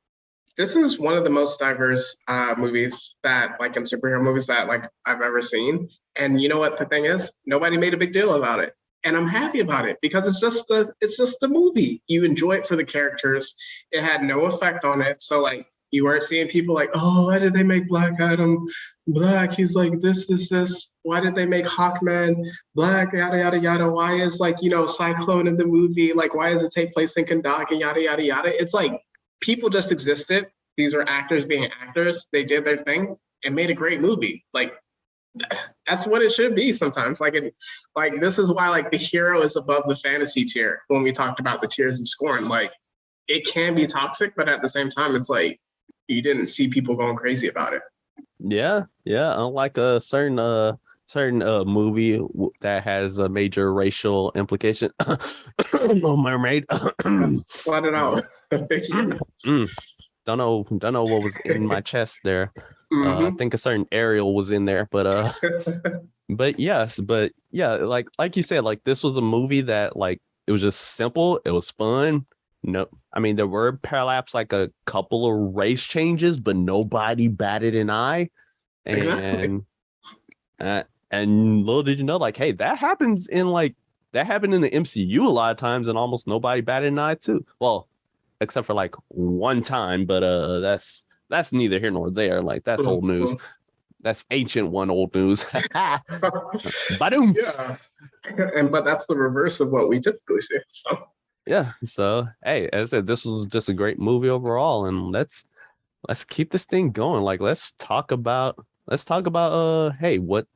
this is one of the most diverse movies that like in superhero movies that like I've ever seen. And you know what the thing is? Nobody made a big deal about it. And I'm happy about it, because it's just a movie. You enjoy it for the characters. It had no effect on it. So like you weren't seeing people like, oh, why did they make Black Adam black? He's like this. Why did they make Hawkman black? Yada yada yada. Why is like, you know, Cyclone in the movie? Like, why does it take place in Kandak and yada yada yada? It's like people just existed. These were actors being actors. They did their thing and made a great movie. Like, that's what it should be sometimes. Like this is why like the hero is above the fantasy tier when we talked about the tiers of scorn. Like, it can be toxic, but at the same time, it's like you didn't see people going crazy about it. Yeah. Unlike a certain movie that has a major racial implication. No mermaid. Let it out. Don't know what was in my chest there. Mm-hmm. I think a certain Ariel was in there, but yeah, like you said, like this was a movie that like it was just simple, it was fun. No, I mean there were perhaps like a couple of race changes, but nobody batted an eye. And Exactly. And little did you know, like, hey, that happened in the MCU a lot of times, and almost nobody batted an eye too. Well, except for like one time, but that's neither here nor there. Like that's old news. That's ancient old news. Ba-doom. Yeah. But that's the reverse of what we typically see. So yeah. So hey, as I said, this was just a great movie overall, and let's keep this thing going. Like let's talk about hey, what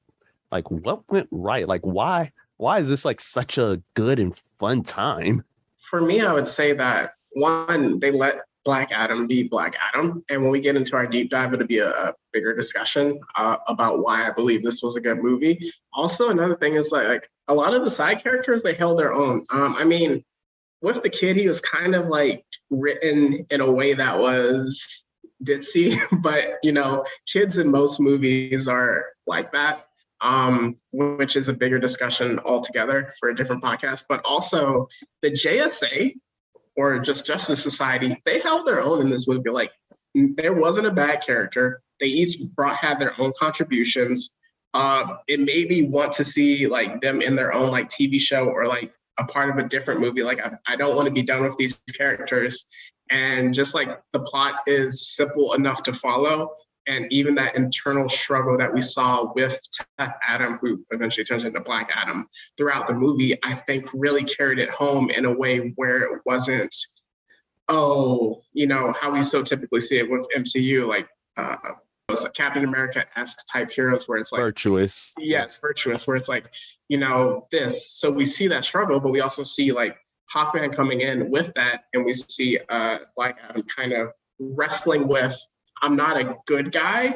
went right? Like why is this like such a good and fun time? for me, I would say that one, they let Black Adam be Black Adam. And when we get into our deep dive, it'll be a bigger discussion about why I believe this was a good movie. Also, another thing is like a lot of the side characters, they held their own. I mean, with the kid, he was kind of like written in a way that was ditzy, but you know, kids in most movies are like that, which is a bigger discussion altogether for a different podcast. But also the JSA or just Justice Society, they held their own in this movie. Like there wasn't a bad character. They each had their own contributions. It made me want to see like them in their own like TV show or like a part of a different movie. Like I don't want to be done with these characters. And just like the plot is simple enough to follow. And even that internal struggle that we saw with Teth Adam, who eventually turns into Black Adam, throughout the movie, I think really carried it home in a way where it wasn't, oh, you know, how we so typically see it with MCU, like Captain America-esque type heroes where it's like virtuous. Yes, virtuous, where it's like, you know, this. So we see that struggle, but we also see like Hawkman coming in with that, and we see Black Adam kind of wrestling with, I'm not a good guy,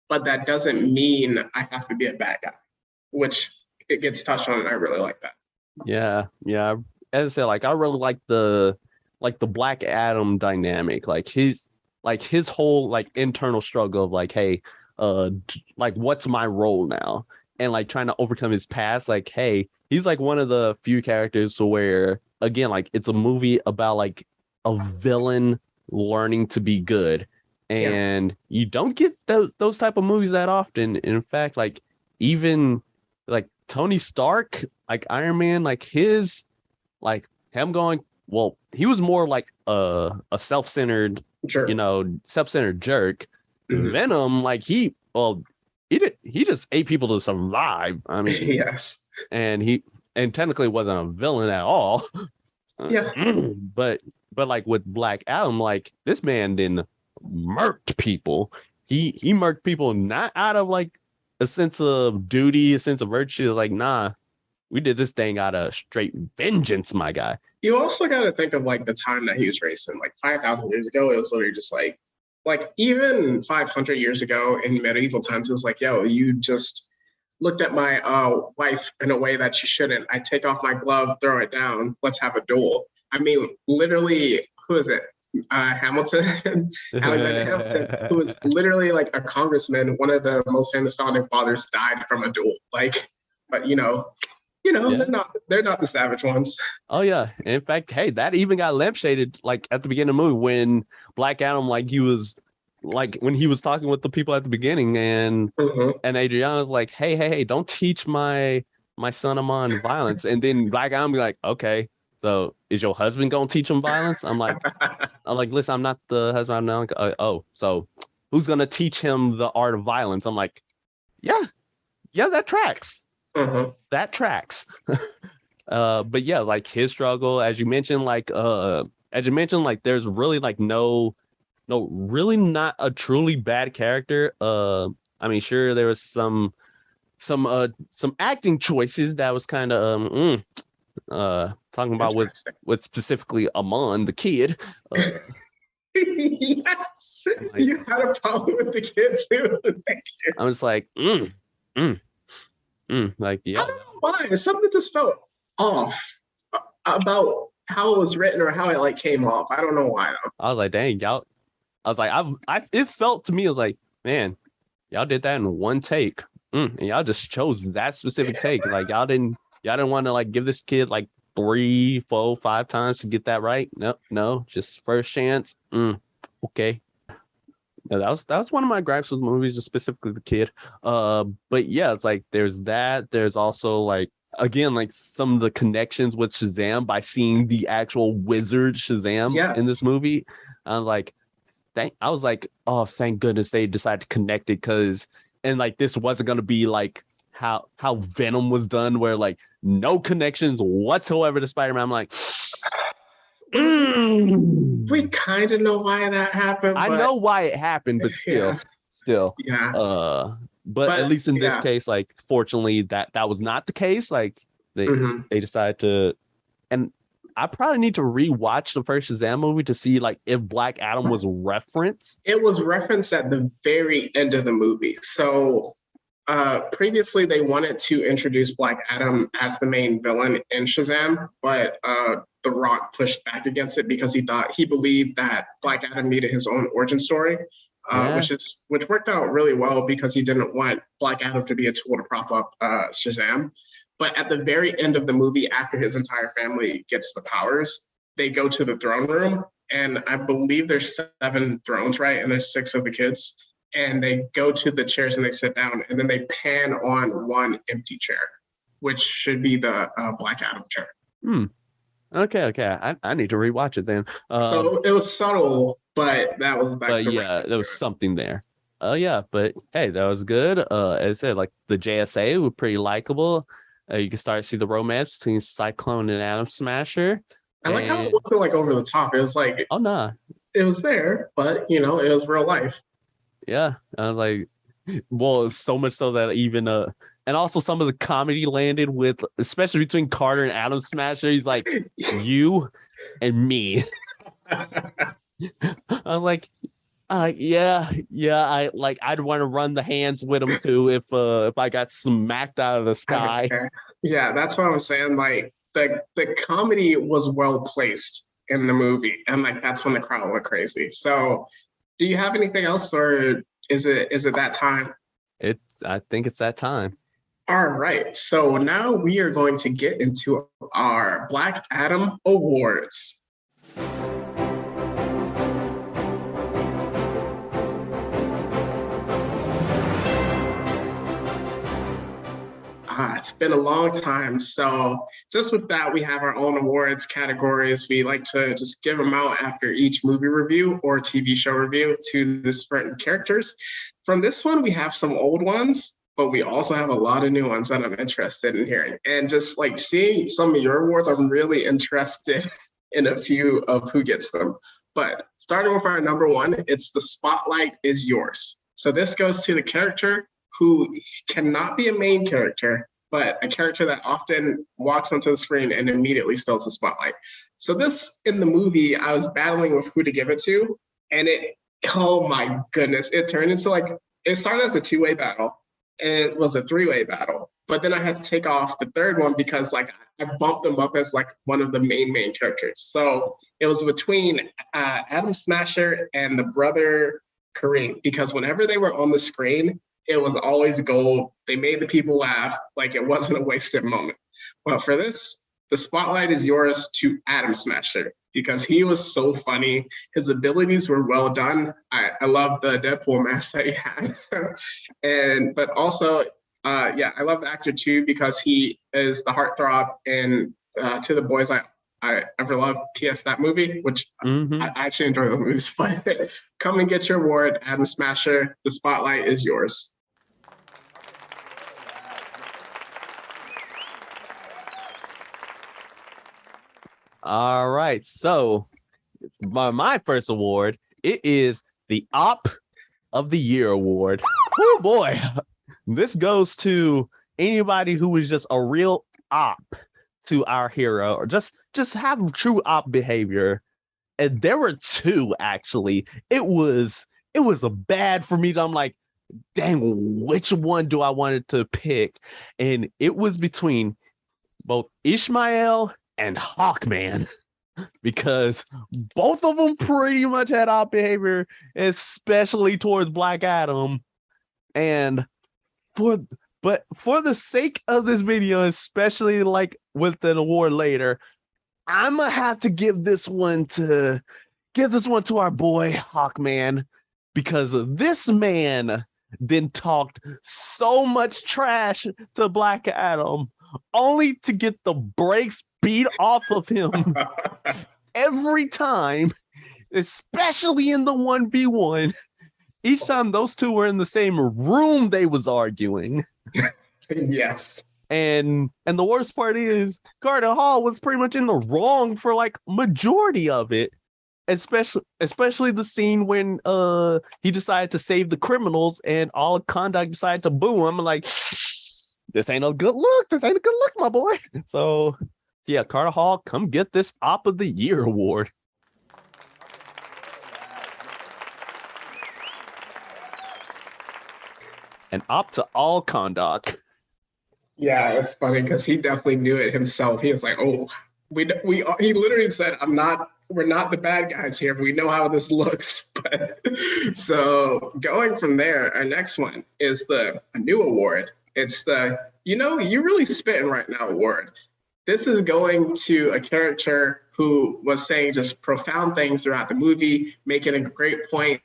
but that doesn't mean I have to be a bad guy, which it gets touched on, and I really like that. Yeah. As I said, like I really like the Black Adam dynamic, like his whole like internal struggle of like, hey, like what's my role now, and like trying to overcome his past. Like, hey, he's like one of the few characters where, again, like it's a movie about like a villain learning to be good. And you don't get those type of movies that often. In fact, like even like Tony Stark, like Iron Man, like his, like him going, well, he was more like a self-centered, Sure. you know, self-centered jerk. Mm-hmm. Venom, like he just ate people to survive. I mean, yes. And technically wasn't a villain at all. Yeah. But like with Black Adam, like this man didn't murked people. He murked people not out of like a sense of duty, a sense of virtue. Like, nah, we did this thing out of straight vengeance, my guy. You also got to think of like the time that he was raised in. Like 5,000 years ago, it was literally just like even 500 years ago in medieval times, it was like, yo, you just looked at my wife in a way that you shouldn't. I take off my glove, throw it down. Let's have a duel. I mean, literally, who is it? Hamilton, Alexander Hamilton, who was literally like a congressman, one of the most famous founding fathers, died from a duel. Like, but you know, yeah. they're not the savage ones. Oh yeah. In fact, hey, that even got lampshaded like at the beginning of the movie when Black Adam, like he was like when he was talking with the people at the beginning, and and Adriana was like, hey, don't teach my son Amon violence. And then Black Adam be like, okay, so is your husband gonna teach him violence? I'm like, I'm like, listen, I'm not the husband. I'm not. Like, oh, so who's gonna teach him the art of violence? I'm like, yeah, that tracks. That tracks. But yeah, like his struggle, as you mentioned, there's really like really not a truly bad character. I mean, sure, there was some acting choices that was kind of talking about with specifically Amon, the kid. Yes, like, you had a problem with the kid too. Thank you. I was like, like, yeah. I don't know why. Something just felt off about how it was written or how it like came off. I don't know why though. I was like, dang, y'all. I was like, it felt to me, I was like, man, y'all did that in one take. And y'all just chose that specific take. Like y'all didn't want to like give this kid like 3, 4, 5 times to get that right. No, just first chance. Okay. Yeah, that was one of my gripes with movies, just specifically the kid. But yeah, it's like there's that. There's also like again like some of the connections with Shazam by seeing the actual wizard Shazam in this movie. I was like, oh, thank goodness they decided to connect it, and like this wasn't gonna be like how Venom was done, where like no connections whatsoever to Spider-Man. I'm like, we kind of know why that happened. I know why it happened, but still. But at least in this case, like fortunately that was not the case. Like they decided to, and I probably need to rewatch the first Shazam movie to see like if Black Adam was referenced. It was referenced at the very end of the movie. So previously they wanted to introduce Black Adam as the main villain in Shazam, but The Rock pushed back against it because he believed that Black Adam needed his own origin story, which worked out really well because he didn't want Black Adam to be a tool to prop up Shazam. But at the very end of the movie, after his entire family gets the powers, they go to the throne room, and I believe there's 7 thrones, right? And there's 6 of the kids. And they go to the chairs and they sit down, and then they pan on one empty chair, which should be the Black Adam chair. Okay. I need to rewatch it then. So it was subtle, but that was like there was something there. But hey, that was good. As I said, like the JSA were pretty likable. You can start to see the romance between Cyclone and Atom Smasher. I like how it wasn't like over the top. It was like, oh nah, it was there, but it was real life. Yeah, I was like, well, so much so that even and also some of the comedy landed with, especially between Carter and Atom Smasher. He's like, you and me. I was like, yeah. I'd want to run the hands with him too if I got smacked out of the sky. Yeah, that's what I was saying. Like the comedy was well placed in the movie, and like that's when the crowd went crazy. So, do you have anything else, or is it that time? I think it's that time. All right. So now we are going to get into our Black Adam Awards. It's been a long time. So just with that, we have our own awards categories. We like to just give them out after each movie review or TV show review to the certain characters. From this one, we have some old ones, but we also have a lot of new ones that I'm interested in hearing. And just like seeing some of your awards, I'm really interested in a few of who gets them. But starting with our number 1, it's The Spotlight Is Yours. So this goes to the character who cannot be a main character, but a character that often walks onto the screen and immediately steals the spotlight. So this, in the movie, I was battling with who to give it to, and oh my goodness, it turned into it started as a 2-way battle, and it was a 3-way battle. But then I had to take off the third one because I bumped them up as one of the main characters. So it was between Atom Smasher and the brother Kareem, because whenever they were on the screen, it was always gold. They made the people laugh. It wasn't a wasted moment. Well, for this, the spotlight is yours to Atom Smasher, because he was so funny. His abilities were well done. I love the Deadpool mask that he had. But also, I love the actor too, because he is the heartthrob and To the Boys I ever loved. P.S. That movie, which I actually enjoy those movies. But come and get your award, Adam Smasher. The spotlight is yours. All right. So my first award, it is the Op of the Year award. Oh boy. This goes to anybody who is just a real op to our hero, or just have true op behavior. And there were two, actually. It was a bad for me. I'm like, dang, which one do I wanted to pick? And it was between both Ishmael and Hawkman, because both of them pretty much had op behavior, especially towards Black Adam. And for the sake of this video, especially like with an award later, I'm gonna have to give this one to our boy Hawkman, because this man then talked so much trash to Black Adam, only to get the brakes beat off of him every time, especially in the 1v1. Each time those two were in the same room, they was arguing. Yes. And the worst part is Carter Hall was pretty much in the wrong for like majority of it. Especially the scene when he decided to save the criminals and all of Conduct decided to boo him. Like, this ain't a good look. This ain't a good look, my boy. So yeah, Carter Hall, come get this Op of the Year award. And op to all Conduct. Yeah, it's funny because he definitely knew it himself. He was like, "Oh, he literally said, we're not the bad guys here. We know how this looks." So going from there, our next one is a new award. It's the, you're really spitting right now award. This is going to a character who was saying just profound things throughout the movie, making a great point.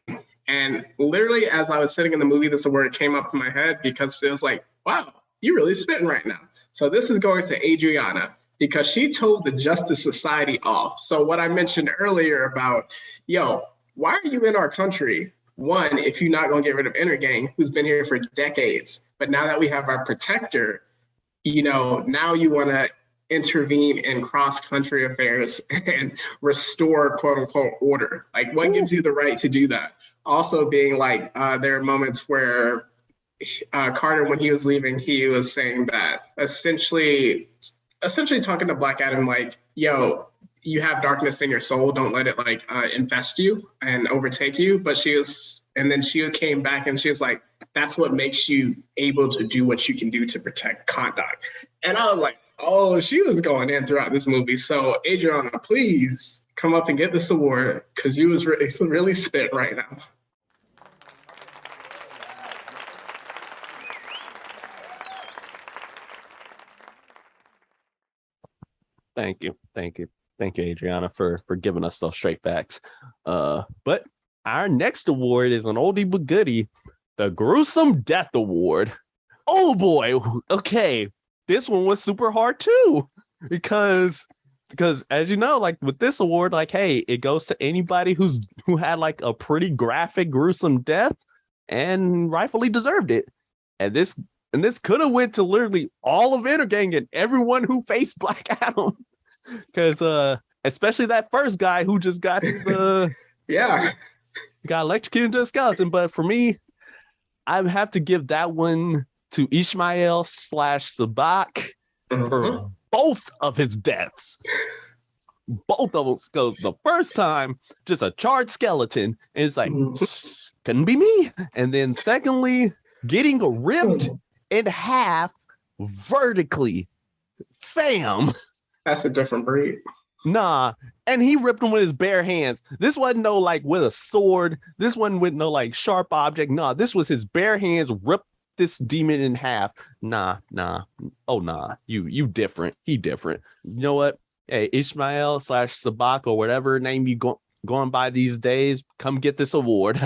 And literally, as I was sitting in the movie, this award came up in my head because it was like, wow, you're really spitting right now. So this is going to Adriana, because she told the Justice Society off. So what I mentioned earlier about, why are you in our country? One, if you're not going to get rid of Intergang, who's been here for decades. But now that we have our protector, now you want to intervene in cross-country affairs and restore quote-unquote order. Like, what gives you the right to do that? Also being like, there are moments where Carter, when he was leaving, he was saying that essentially talking to Black Adam like, yo, you have darkness in your soul, don't let it like infest you and overtake you. But she came back and she was like, that's what makes you able to do what you can do to protect Conduct. And I was like, oh, she was going in throughout this movie. So Adriana, please come up and get this award, because you was really spit right now. Thank you, Adriana, for giving us those straight facts. But our next award is an oldie but goodie, the Gruesome Death Award. Oh boy, okay, this one was super hard too, because as you know, like with this award, like, hey, it goes to anybody who had like a pretty graphic, gruesome death and rightfully deserved it. And this could have went to literally all of Intergang and everyone who faced Black Adam. Because especially that first guy who just got got electrocuted into a skeleton. But for me, I have to give that one to Ishmael / Sabak for both of his deaths. Both of them, because the first time, just a charred skeleton, and it's like, couldn't be me. And then secondly, getting ripped in half vertically. Fam. That's a different breed. Nah, and he ripped him with his bare hands. This wasn't no like with a sword. This wasn't with no like sharp object. Nah, this was his bare hands ripped this demon in half. Nah. Oh nah, you different. He different. You know what? Hey, Ishmael / Sabak or whatever name you going by these days, come get this award.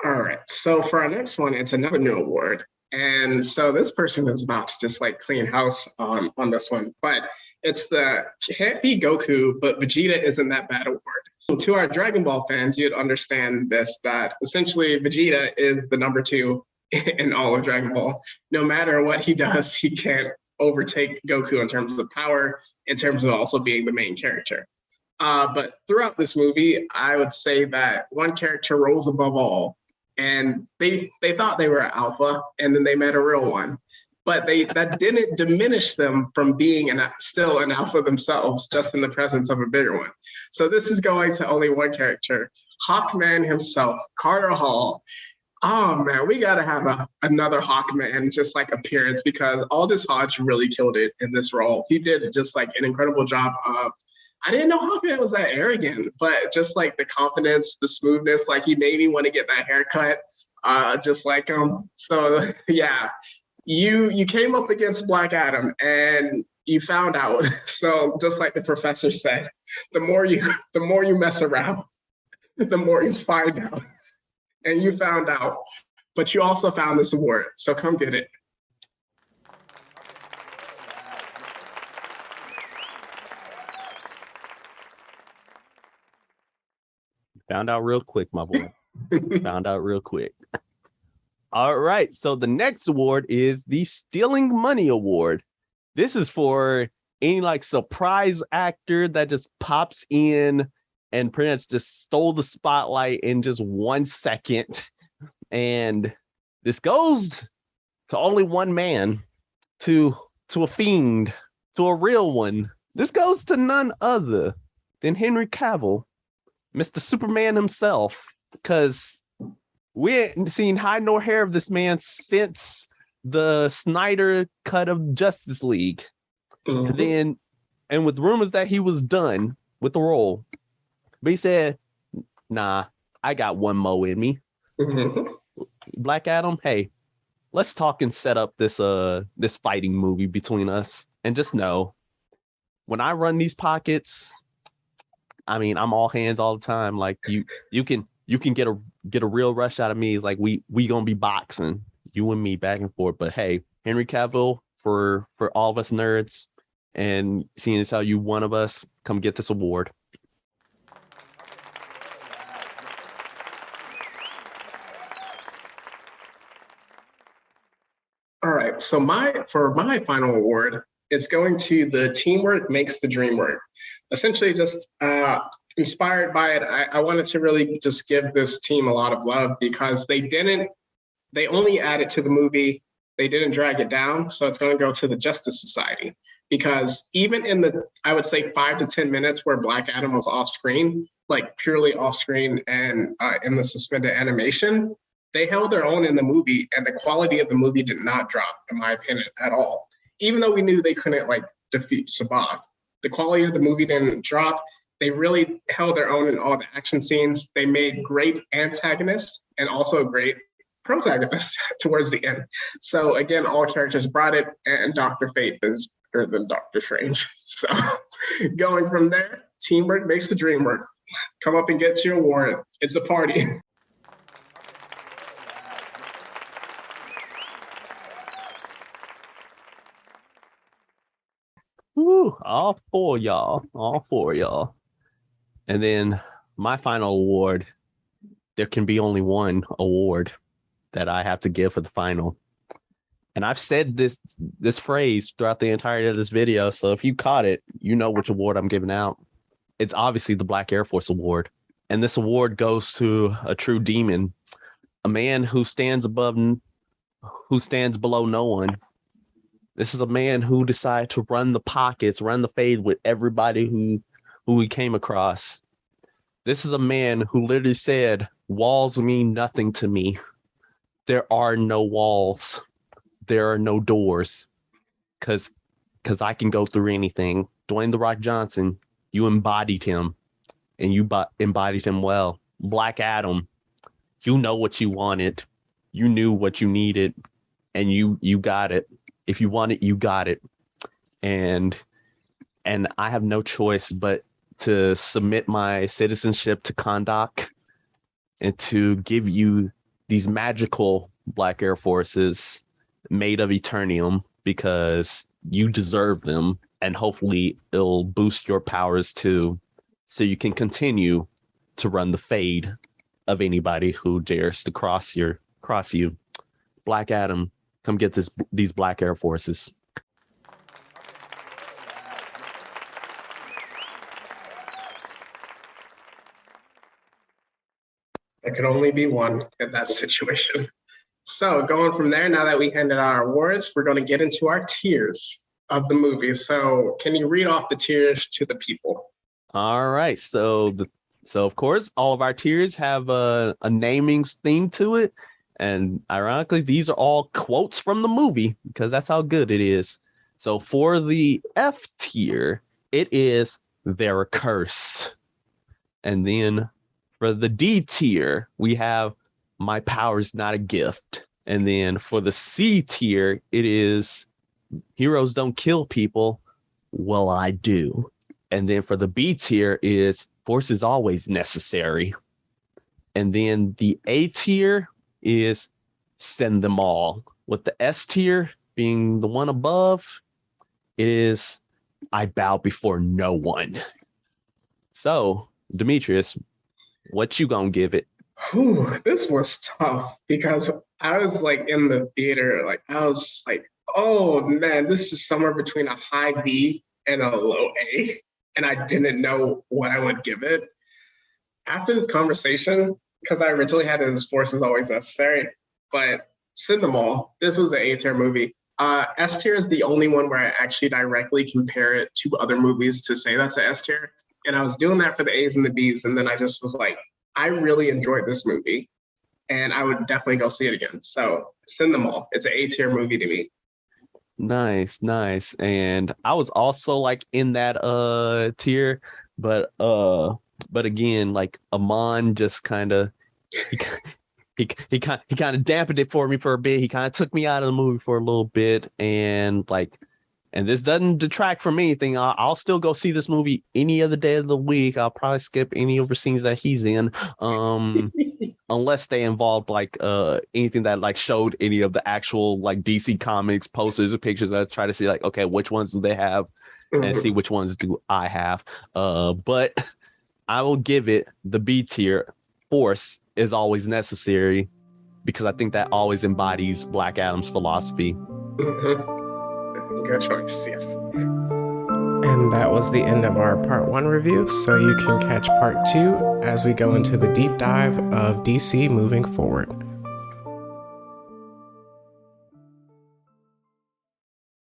All right. So for our next one, it's another new award. And so this person is about to just like clean house on this one. But it's the Can't Be Goku, but Vegeta isn't that bad award. To our Dragon Ball fans, you'd understand this, that essentially Vegeta is the number two in all of Dragon Ball. No matter what he does, he can't overtake Goku in terms of power, in terms of also being the main character. But throughout this movie, I would say that one character rose above all, and they thought they were alpha, and then they met a real one. But that didn't diminish them from being still an alpha themselves, just in the presence of a bigger one. So this is going to only one character, Hawkman himself, Carter Hall. Oh man, we gotta have another Hawkman just like appearance, because Aldous Hodge really killed it in this role. He did just like an incredible job of. I didn't know Hawkman was that arrogant, but just like the confidence, the smoothness, like he made me want to get that haircut, just like him. So yeah, you came up against Black Adam and you found out. So just like the professor said, the more you mess around, the more you find out. And you found out, but you also found this award. So come get it. Found out real quick, my boy. Found out real quick. All right. So the next award is the Stealing Money Award. This is for any like surprise actor that just pops in and pretty much just stole the spotlight in just 1 second. And this goes to only one man, to a fiend, to a real one. This goes to none other than Henry Cavill, Mr. Superman himself, because we ain't seen hide nor hair of this man since the Snyder cut of Justice League. Mm-hmm. And with rumors that he was done with the role, but he said, nah, I got one more in me. Mm-hmm. Black Adam, hey, let's talk and set up this fighting movie between us. And just know, when I run these pockets, I mean, I'm all hands all the time. Like you can get a real rush out of me. Like we gonna be boxing, you and me, back and forth. But hey, Henry Cavill, for all of us nerds, and seeing as how you one of us, come get this award. All right. So for my final award, it's going to the Teamwork Makes the Dream Work. Essentially, just inspired by it, I wanted to really just give this team a lot of love, because they only added to the movie. They didn't drag it down. So it's going to go to the Justice Society, because even in the, I would say 5 to 10 minutes where Black Adam was off screen, like purely off screen and in the suspended animation, they held their own in the movie, and the quality of the movie did not drop, in my opinion, at all. Even though we knew they couldn't like defeat Sabbath, the quality of the movie didn't drop. They really held their own in all the action scenes. They made great antagonists and also great protagonists towards the end. So again, all characters brought it, and Dr. Fate is better than Dr. Strange. So going from there, teamwork makes the dream work. Come up and get your award. It's a party. Woo, all four y'all. And then my final award, there can be only one award that I have to give for the final. And I've said this phrase throughout the entirety of this video, so if you caught it, you know which award I'm giving out. It's obviously the Black Air Force Award. And this award goes to a true demon, a man who stands below no one. This is a man who decided to run the pockets, run the fade with everybody who he came across. This is a man who literally said, walls mean nothing to me. There are no walls. There are no doors. Because I can go through anything. Dwayne "The Rock" Johnson, you embodied him. And you embodied him well. Black Adam, you know what you wanted. You knew what you needed. And you got it. If you want it, you got it. And I have no choice but to submit my citizenship to Kondak and to give you these magical Black Air Forces made of Eternium because you deserve them, and hopefully it'll boost your powers too, so you can continue to run the fade of anybody who dares to cross you. Black Adam, come get these Black Air Forces. There could only be one in that situation. So going from there, now that we handed out our awards, we're going to get into our tiers of the movie. So can you read off the tiers to the people? All right. So of course, all of our tiers have a naming theme to it. And ironically, these are all quotes from the movie because that's how good it is. So for the F tier, it is "They're a curse." And then for the D tier, we have "My power's not a gift." And then for the C tier, it is "Heroes don't kill people. Well, I do." And then for the B tier is "Force is always necessary." And then the A tier is "Send them all." With the S tier being the one above, it is "I bow before no one." So, Demetrius, what you gonna give it? Whew, this was tough because I was like in the theater, like I was like, oh man, this is somewhere between a high B and a low A. And I didn't know what I would give it. After this conversation, because I originally had it as "Force is always necessary," but send them all. This was the A tier movie. S tier is the only one where I actually directly compare it to other movies to say that's the S tier. And I was doing that for the A's and the B's. And then I just was like, I really enjoyed this movie and I would definitely go see it again. So send them all. It's an A tier movie to me. Nice. And I was also like in that tier, but again, like Amon just kind of he kind of dampened it for me for a bit. He kind of took me out of the movie for a little bit, and this doesn't detract from anything. I'll still go see this movie any other day of the week. I'll probably skip any of the scenes that he's in, unless they involved anything that like showed any of the actual like DC Comics posters or pictures. I try to see like, okay, which ones do they have, and see which ones do I have. But I will give it the B tier. Force is always necessary, because I think that always embodies Black Adam's philosophy. Good choice, yes. And that was the end of our part 1 review, so you can catch part 2 as we go into the deep dive of DC moving forward.